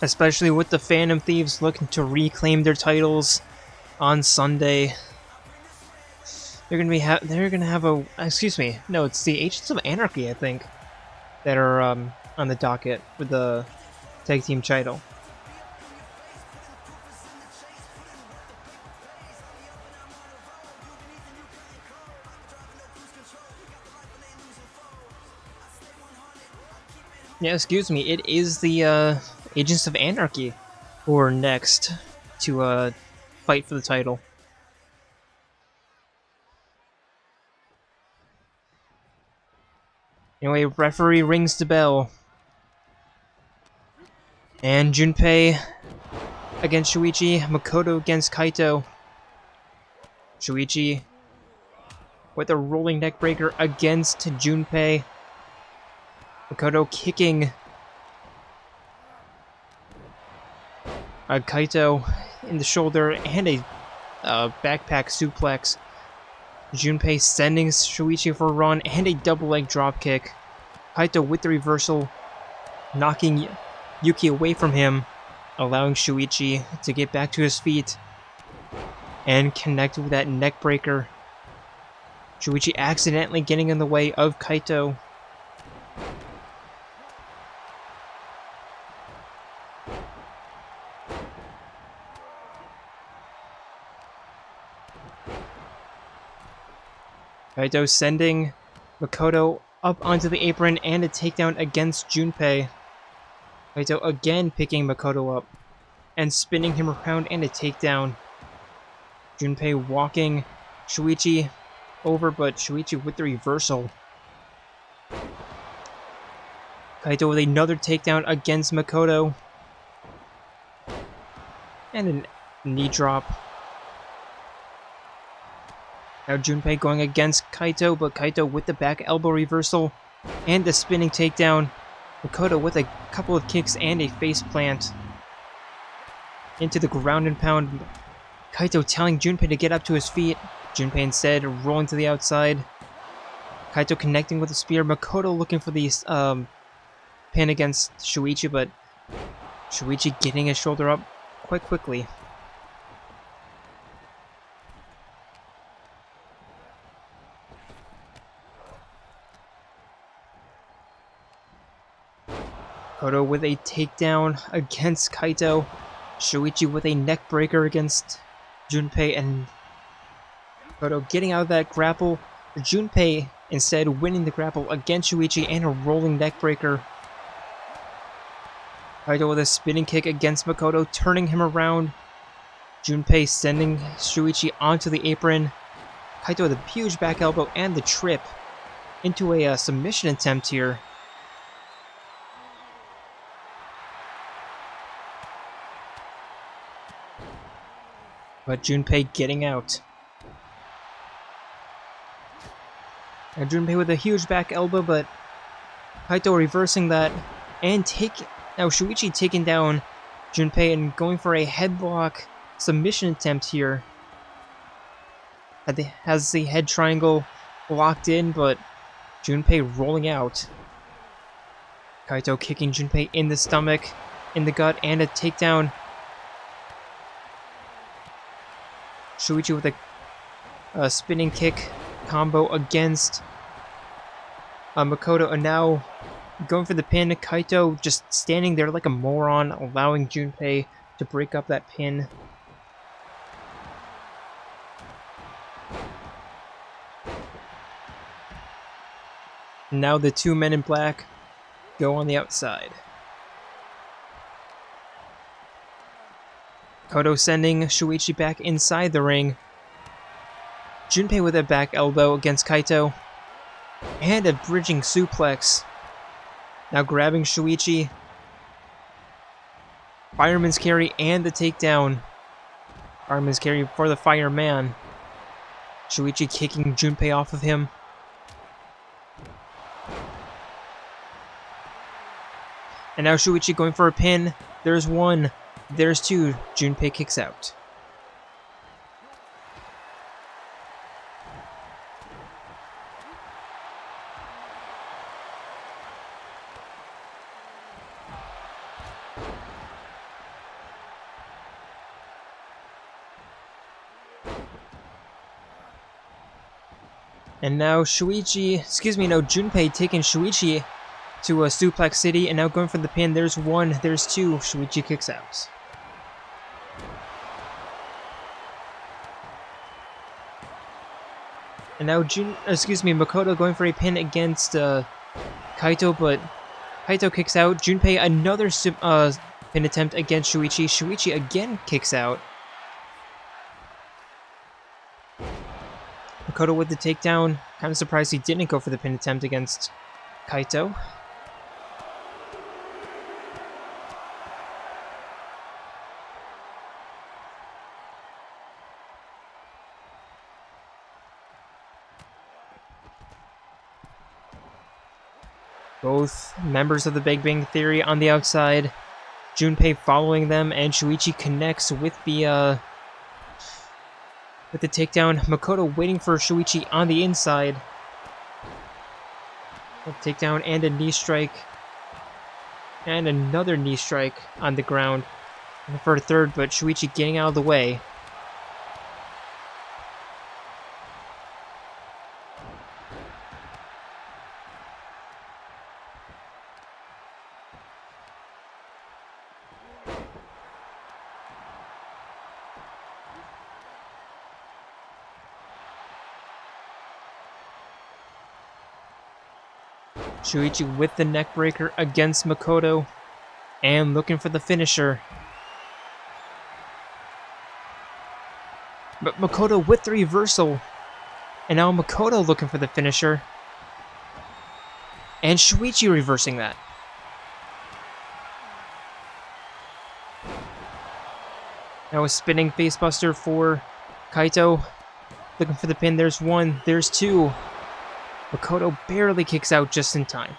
Especially with the Phantom Thieves looking to reclaim their titles on Sunday. They're gonna have a, excuse me, no, it's the Agents of Anarchy, I think, that are on the docket for the tag team title. Yeah, excuse me, it is the Agents of Anarchy who are next to fight for the title. Anyway, referee rings the bell. And Junpei against Shuichi, Makoto against Kaito. Shuichi with a rolling neck breaker against Junpei. Makoto kicking Kaito in the shoulder and a backpack suplex. Junpei sending Shuichi for a run and a double leg dropkick. Kaito with the reversal, knocking Yuki away from him, allowing Shuichi to get back to his feet and connect with that neck breaker. Shuichi accidentally getting in the way of Kaito. Kaito sending Makoto up onto the apron and a takedown against Junpei. Kaito again picking Makoto up and spinning him around and a takedown. Junpei walking Shuichi over, but Shuichi with the reversal. Kaito with another takedown against Makoto. And a knee drop. Now Junpei going against Kaito, but Kaito with the back elbow reversal and the spinning takedown. Makoto with a couple of kicks and a face plant into the ground and pound. Kaito telling Junpei to get up to his feet. Junpei instead rolling to the outside. Kaito connecting with a spear. Makoto looking for the pin against Shuichi, but Shuichi getting his shoulder up quite quickly. Makoto with a takedown against Kaito. Shuichi with a neck breaker against Junpei, and Makoto getting out of that grapple. Junpei instead winning the grapple against Shuichi and a rolling neck breaker. Kaito with a spinning kick against Makoto, turning him around. Junpei sending Shuichi onto the apron. Kaito with a huge back elbow and the trip into a submission attempt here. But Junpei getting out. Now Junpei with a huge back elbow, but Kaito reversing that and now Shuichi taking down Junpei and going for a headlock submission attempt here. Has the head triangle locked in, but Junpei rolling out. Kaito kicking Junpei in the stomach, in the gut, and a takedown. Shuichi with a spinning kick combo against Makoto, and now going for the pin. Kaito just standing there like a moron, allowing Junpei to break up that pin. Now the two men in black go on the outside. Makoto sending Shuichi back inside the ring. Junpei with a back elbow against Kaito. And a bridging suplex. Now grabbing Shuichi. Fireman's carry and the takedown. Fireman's carry for the fireman. Shuichi kicking Junpei off of him. And now Shuichi going for a pin. There's one. There's two. Junpei kicks out. And now Junpei taking Shuichi to a Suplex City, and now going for the pin. There's one, there's two. Shuichi kicks out. And now Makoto going for a pin against Kaito, but Kaito kicks out. Junpei another pin attempt against Shuichi. Shuichi again kicks out. Makoto with the takedown. Kind of surprised he didn't go for the pin attempt against Kaito. Both members of the Big Bang Theory on the outside. Junpei following them, and Shuichi connects with the takedown. Makoto waiting for Shuichi on the inside. A takedown and a knee strike. And another knee strike on the ground for a third, but Shuichi getting out of the way. Shuichi with the neck breaker against Makoto and looking for the finisher. But Makoto with the reversal. And now Makoto looking for the finisher. And Shuichi reversing that. Now a spinning facebuster for Kaito. Looking for the pin. There's one. There's two. Makoto barely kicks out just in time.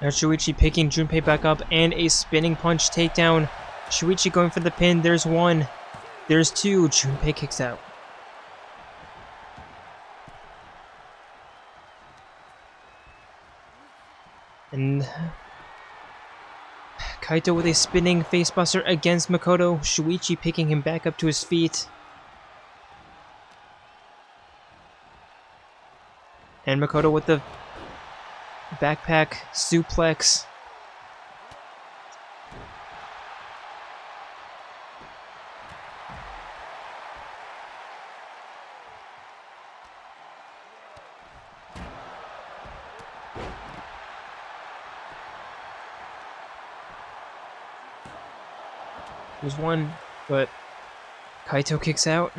Now Shuichi picking Junpei back up and a spinning punch takedown. Shuichi going for the pin. There's one. There's two. Junpei kicks out. And Kaito with a spinning facebuster against Makoto. Shuichi picking him back up to his feet. And Makoto with the backpack suplex. There's one, but Kaito kicks out.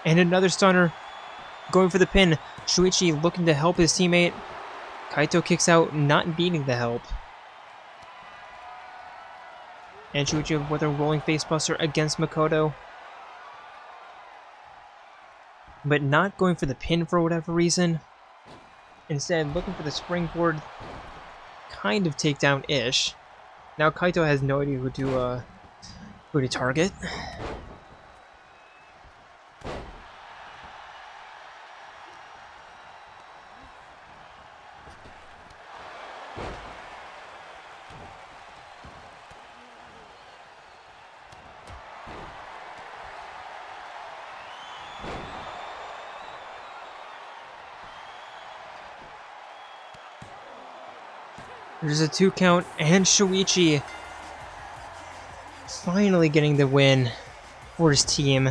And another stunner. Going for the pin. Shuichi looking to help his teammate. Kaito kicks out, not needing the help. And Shuichi with a rolling facebuster against Makoto. But not going for the pin for whatever reason. Instead, looking for the springboard, kind of takedown-ish. Now Kaito has no idea who to target. There's a 2 count, and Shuichi finally getting the win for his team.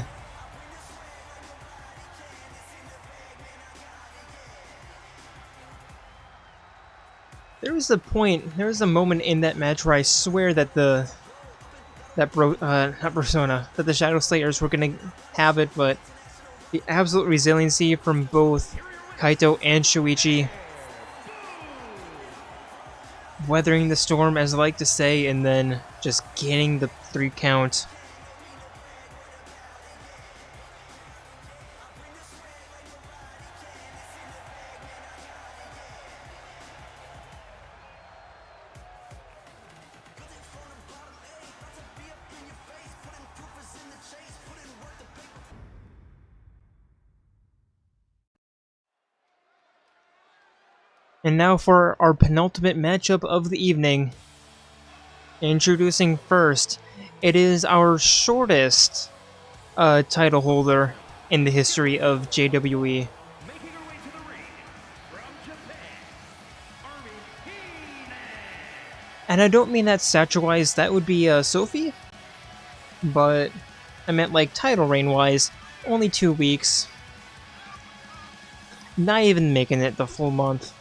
There was a moment in that match where I swear that the Shadow Slayers were gonna have it, but the absolute resiliency from both Kaito and Shuichi, weathering the storm, as I like to say, and then just getting the 3 count. And now for our penultimate matchup of the evening. Introducing first, it is our shortest title holder in the history of JWE. Making her way to the ring from Japan, Harmonious. And I don't mean that stature-wise, that would be Sophie. But I meant like title reign-wise, only 2 weeks. Not even making it the full month.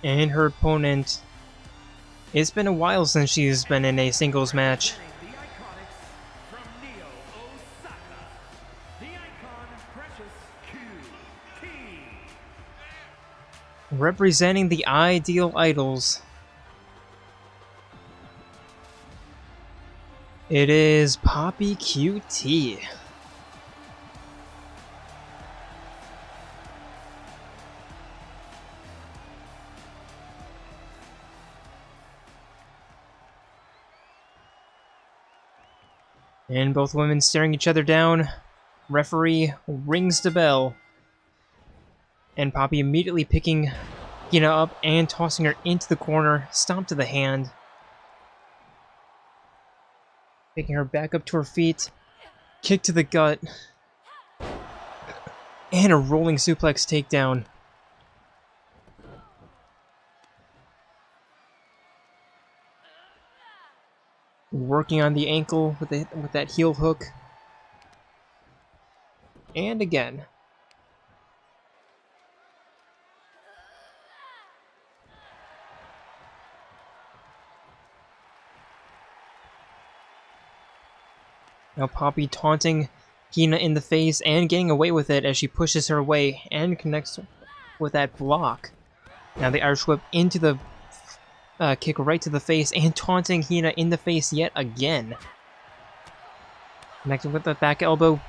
And her opponent, it's been a while since she's been in a singles match. The Iconics from Neo, Osaka. The Icon Precious QT. Representing the Ideal Idols, it is Poppi QT. And both women staring each other down. Referee rings the bell. And Poppi immediately picking Hina up and tossing her into the corner. Stomp to the hand. Picking her back up to her feet. Kick to the gut. And a rolling suplex takedown. working on the ankle with that heel hook. And again. Now Poppi taunting Hina in the face and getting away with it as she pushes her away and connects with that block. Now the Irish whip into the kick right to the face and taunting Hina in the face yet again. Connecting with the back elbow.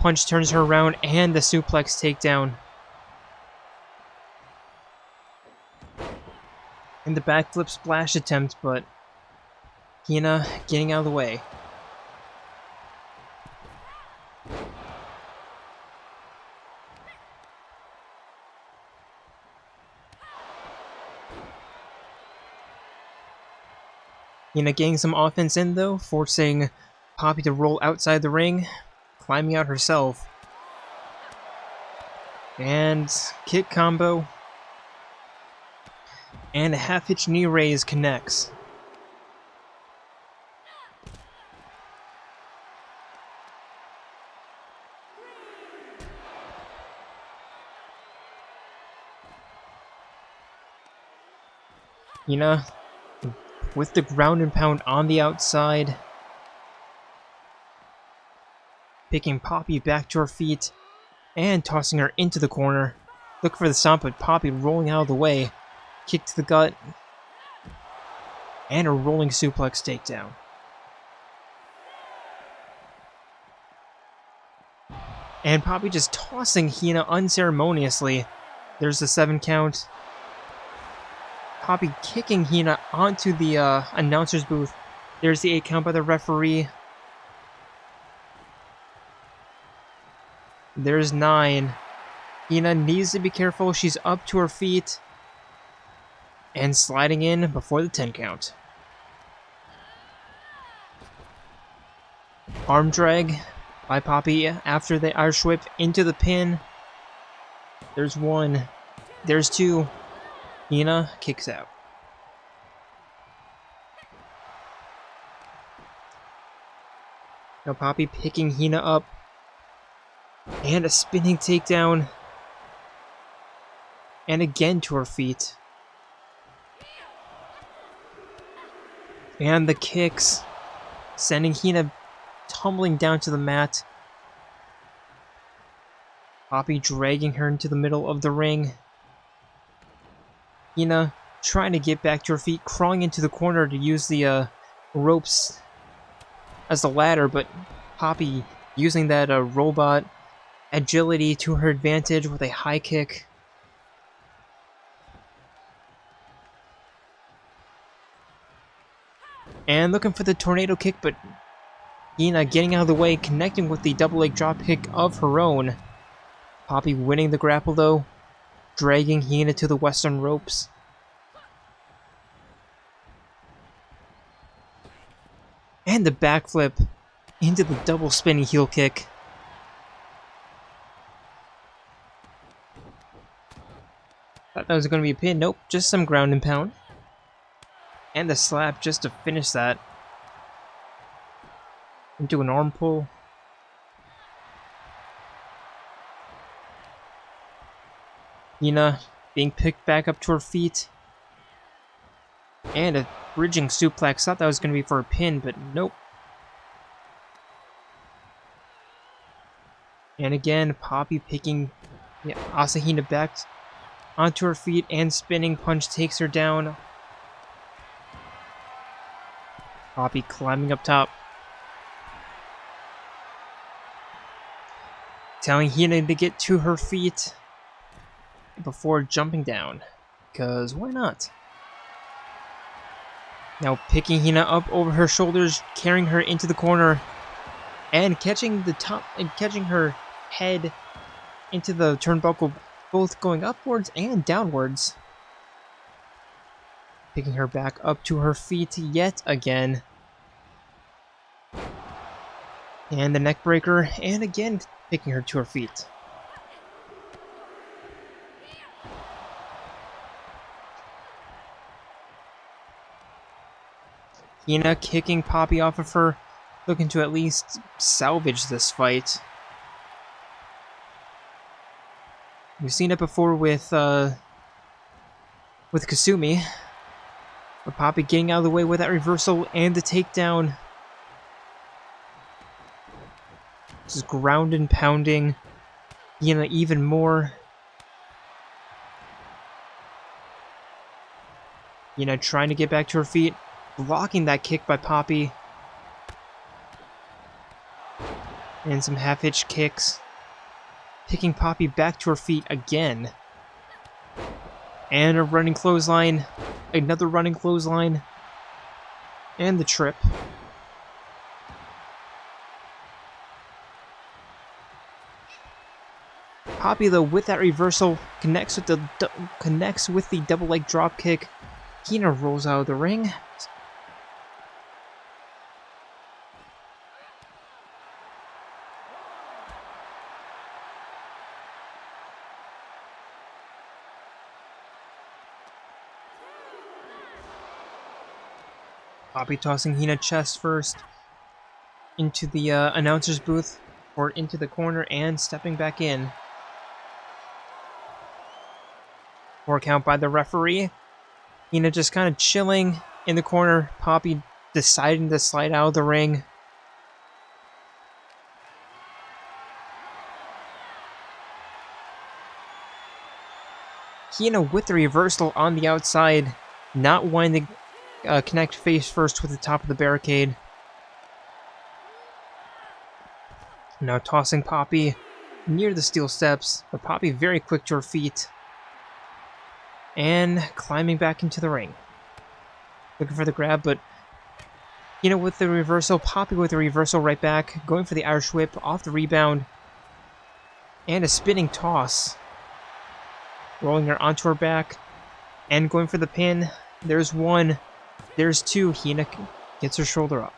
Punch turns her around and the suplex takedown. And the backflip splash attempt, but Hina getting out of the way. Hina getting some offense in though, forcing Poppi to roll outside the ring, climbing out herself. And kick combo. And a half-hitch knee raise connects. Hina with the ground and pound on the outside. Picking Poppi back to her feet and tossing her into the corner. Look for the stomp, but Poppi rolling out of the way. Kick to the gut. And a rolling suplex takedown. And Poppi just tossing Hina unceremoniously. There's the 7 count. Poppi kicking Hina onto the announcer's booth. There's the 8 count by the referee. There's 9. Hina needs to be careful. She's up to her feet. And sliding in before the 10 count. Arm drag by Poppi after the Irish whip into the pin. There's 1. There's 2. Hina kicks out. Now Poppi picking Hina up. And a spinning takedown. And again to her feet. And the kicks. Sending Hina tumbling down to the mat. Poppi dragging her into the middle of the ring. Hina trying to get back to her feet, crawling into the corner to use the ropes as the ladder, but Poppi using that robot agility to her advantage with a high kick. And looking for the tornado kick, but Hina getting out of the way, connecting with the double leg drop kick of her own. Poppi winning the grapple though, dragging Hina to the western ropes. And the backflip into the double spinning heel kick. Thought that was going to be a pin. Nope, just some ground and pound. And the slap just to finish that. Into an arm pull. Hina being picked back up to her feet. And a bridging suplex. Thought that was going to be for a pin, but nope. And again, Poppi picking Asahina back onto her feet and spinning punch takes her down. Poppi climbing up top. Telling Hina to get to her feet before jumping down. Because why not? Now picking Hina up over her shoulders, carrying her into the corner, and catching her head into the turnbuckle, both going upwards and downwards. Picking her back up to her feet yet again. And the neck breaker, and again picking her to her feet. Hina kicking Poppi off of her, looking to at least salvage this fight. We've seen it before with Kasumi, but Poppi getting out of the way with that reversal and the takedown. Just ground and pounding Hina even more. Hina trying to get back to her feet, blocking that kick by Poppi. And some half-hitch kicks. Picking Poppi back to her feet again. And a running clothesline. Another running clothesline. And the trip. Poppi, though, with that reversal, connects with the double leg drop kick. Hina rolls out of the ring. Poppi tossing Hina chest first into the announcer's booth, or into the corner, and stepping back in. 4 count by the referee. Hina just kind of chilling in the corner. Poppi deciding to slide out of the ring. Hina with the reversal on the outside, not wanting to connect face first with the top of the barricade. Now tossing Poppi near the steel steps, but Poppi very quick to her feet. And climbing back into the ring. Looking for the grab, but Hina with the reversal, Poppi with the reversal right back, going for the Irish whip off the rebound. And a spinning toss. Rolling her onto her back, and going for the pin. There's one, there's two. Hina gets her shoulder up.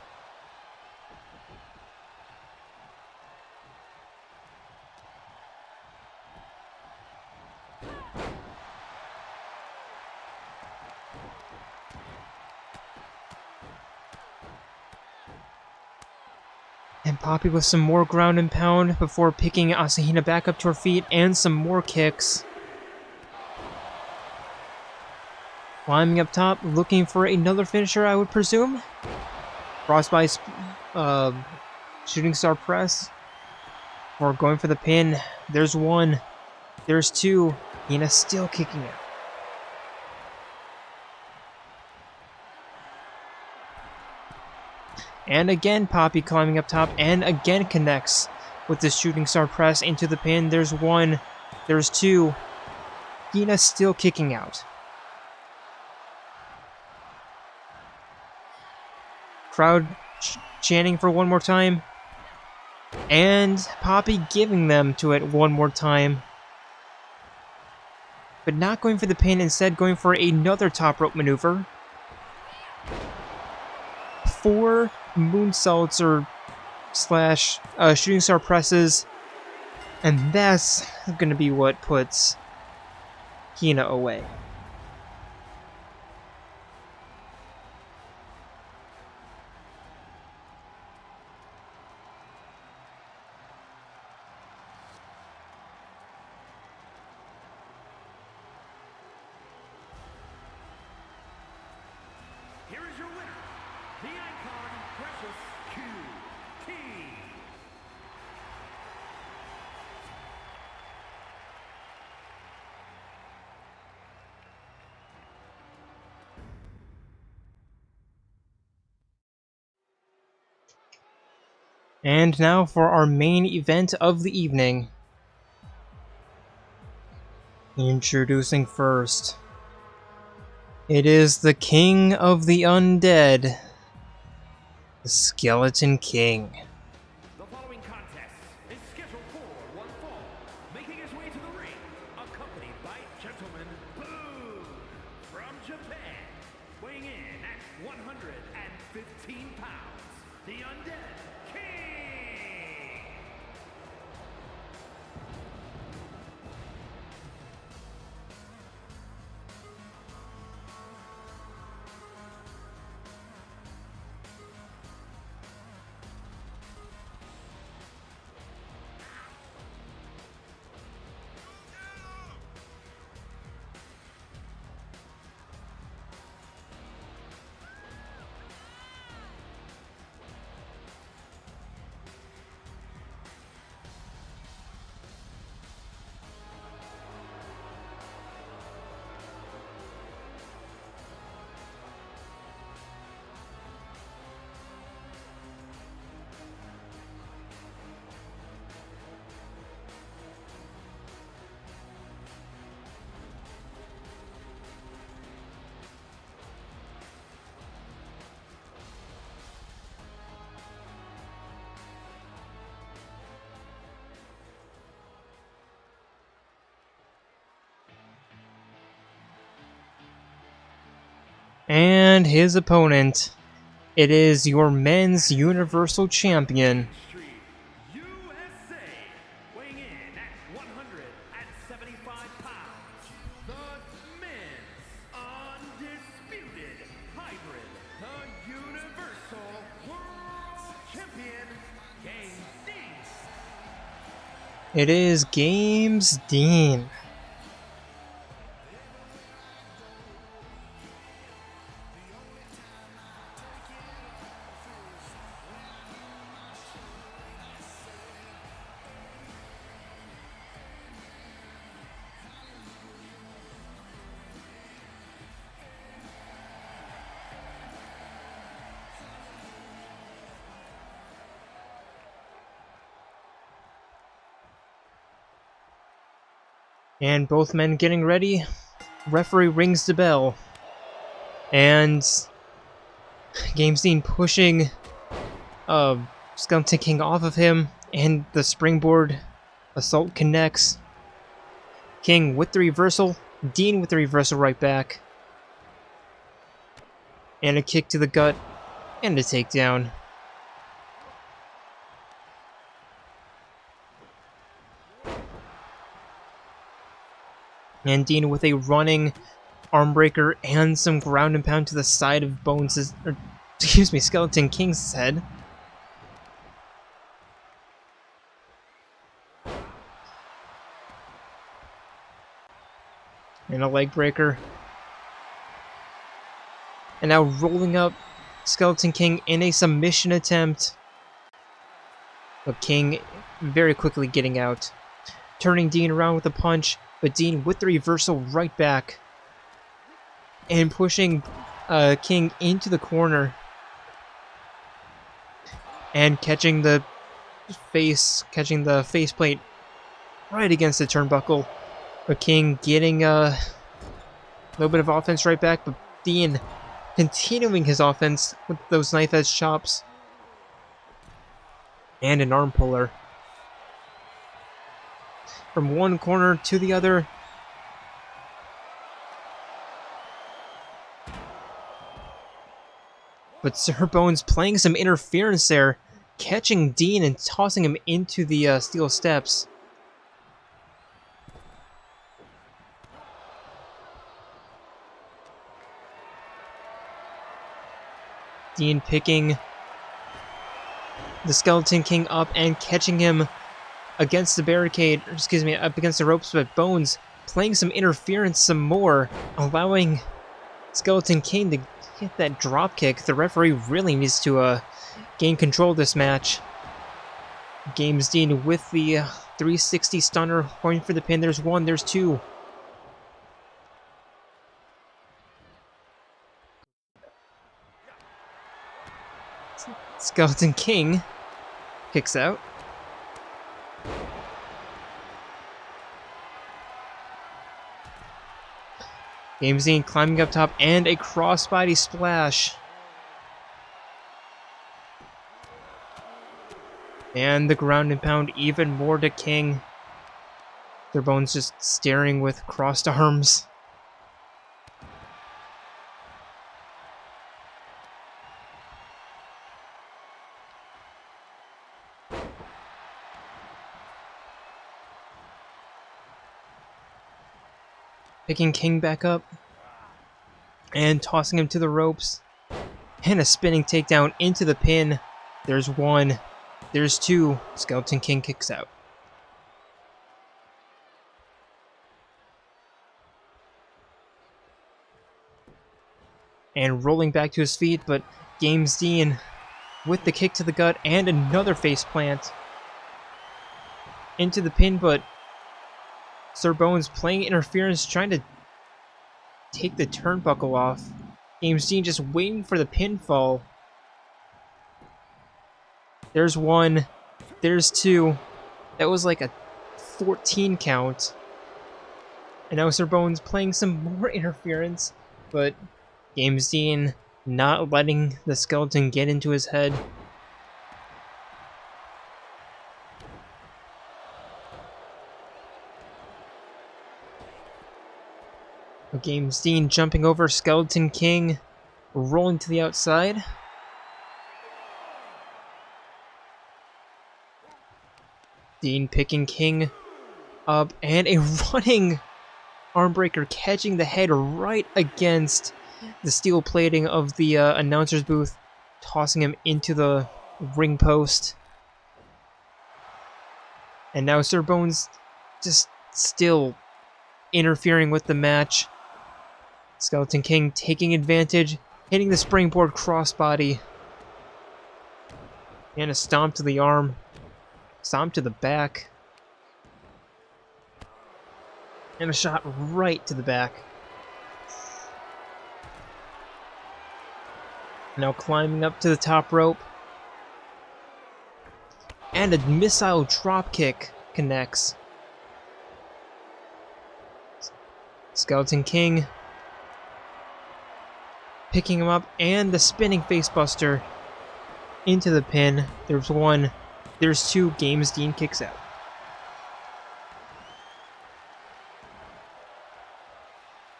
And Poppi with some more ground and pound before picking Asahina back up to her feet, and some more kicks. Climbing up top, looking for another finisher, I would presume. Frostbite shooting star press. Or going for the pin. There's one. There's two. Hina still kicking out. And again, Poppi climbing up top, and again connects with the shooting star press into the pin. There's one. There's two. Hina still kicking out. Crowd chanting for one more time. And Poppi giving them to it one more time. But not going for the pin, instead going for another top rope maneuver. 4 moonsaults or slash shooting star presses. And that's going to be what puts Hina away. Here is your winner, the Icon Precious QT. And now for our main event of the evening. Introducing first. It is the King of the Undead. The Skeleton King. The following contest is scheduled for one fall. Making his way to the ring, accompanied by Gentleman Boom from Japan. Weighing in at 115 pounds, the Undead King. And his opponent, it is your men's Universal Champion, Street, USA, weighing in at 175 pounds, the men's undisputed hybrid, the Universal World Champion, Game Beast. it is Games Dean. And both men getting ready. Referee rings the bell. And Games Dean pushing Skeleton King off of him. And the springboard assault connects. King with the reversal. Dean with the reversal right back. And a kick to the gut. And a takedown. And Dean with a running arm breaker and some ground and pound to the side of Skeleton King's head. And a leg breaker. And now rolling up Skeleton King in a submission attempt. But King very quickly getting out. Turning Dean around with a punch. But Dean with the reversal right back. And pushing King into the corner. And catching the faceplate right against the turnbuckle. But King getting a little bit of offense right back. But Dean continuing his offense with those knife edge chops. And an arm puller. From one corner to the other. But Sir Bones playing some interference there, catching Dean and tossing him into the steel steps. Dean picking the Skeleton King up and catching him against the barricade, up against the ropes, but Bones playing some interference some more, allowing Skeleton King to get that drop kick. The referee really needs to gain control of this match. Games Dean with the 360 stunner, going for the pin. There's one, there's two. Skeleton King kicks out. Games Dean climbing up top and a crossbody splash. And the ground and pound even more to King. Their Bones just staring with crossed arms. Picking King back up and tossing him to the ropes. And a spinning takedown into the pin. There's one. There's two. Skeleton King kicks out. And rolling back to his feet, but Games Dean with the kick to the gut and another face plant into the pin, but Sir Bones playing interference, trying to take the turnbuckle off. Games Dean just waiting for the pinfall. There's one. There's two. That was like a 14 count. And now Sir Bones playing some more interference, but Games Dean not letting the skeleton get into his head. Games Dean jumping over Skeleton King, rolling to the outside. Dean picking King up, and a running armbreaker catching the head right against the steel plating of the announcer's booth, tossing him into the ring post. And now Sir Bones just still interfering with the match. Skeleton King taking advantage, hitting the springboard crossbody. And a stomp to the arm. Stomp to the back. And a shot right to the back. Now climbing up to the top rope. And a missile dropkick connects. Skeleton King picking him up, and the spinning facebuster into the pin. There's one. There's two. Games Dean kicks out.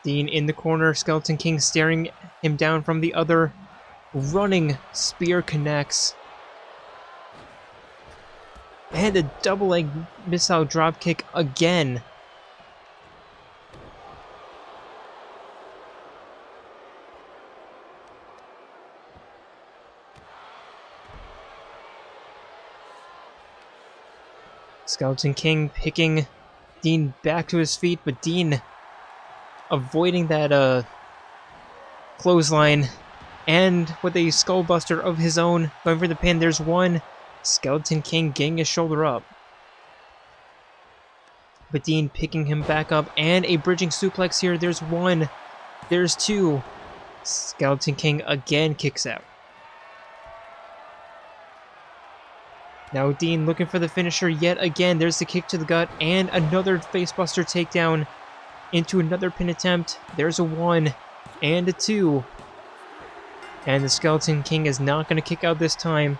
Dean in the corner. Skeleton King staring him down from the other. Running spear connects. And a double leg missile dropkick again. Skeleton King picking Dean back to his feet, but Dean avoiding that clothesline, and with a skullbuster of his own, going for the pin. There's one. Skeleton King getting his shoulder up. But Dean picking him back up, and a bridging suplex here. There's one. There's two. Skeleton King again kicks out. Now Dean looking for the finisher yet again. There's the kick to the gut, and another facebuster takedown into another pin attempt. There's a one and a two. And the Skeleton King is not going to kick out this time.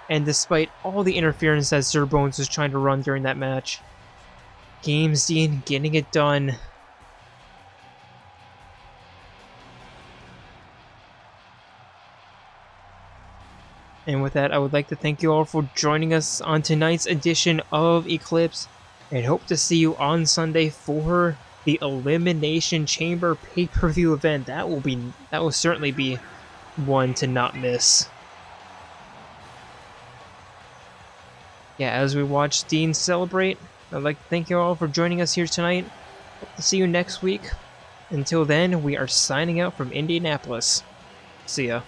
And despite all the interference that Sir Bones was trying to run during that match, Games Dean getting it done. And with that, I would like to thank you all for joining us on tonight's edition of Eclipse, and hope to see you on Sunday for the Elimination Chamber pay-per-view event. That will certainly be one to not miss. Yeah, as we watch Dean celebrate, I'd like to thank you all for joining us here tonight. Hope to see you next week. Until then, we are signing out from Indianapolis. See ya.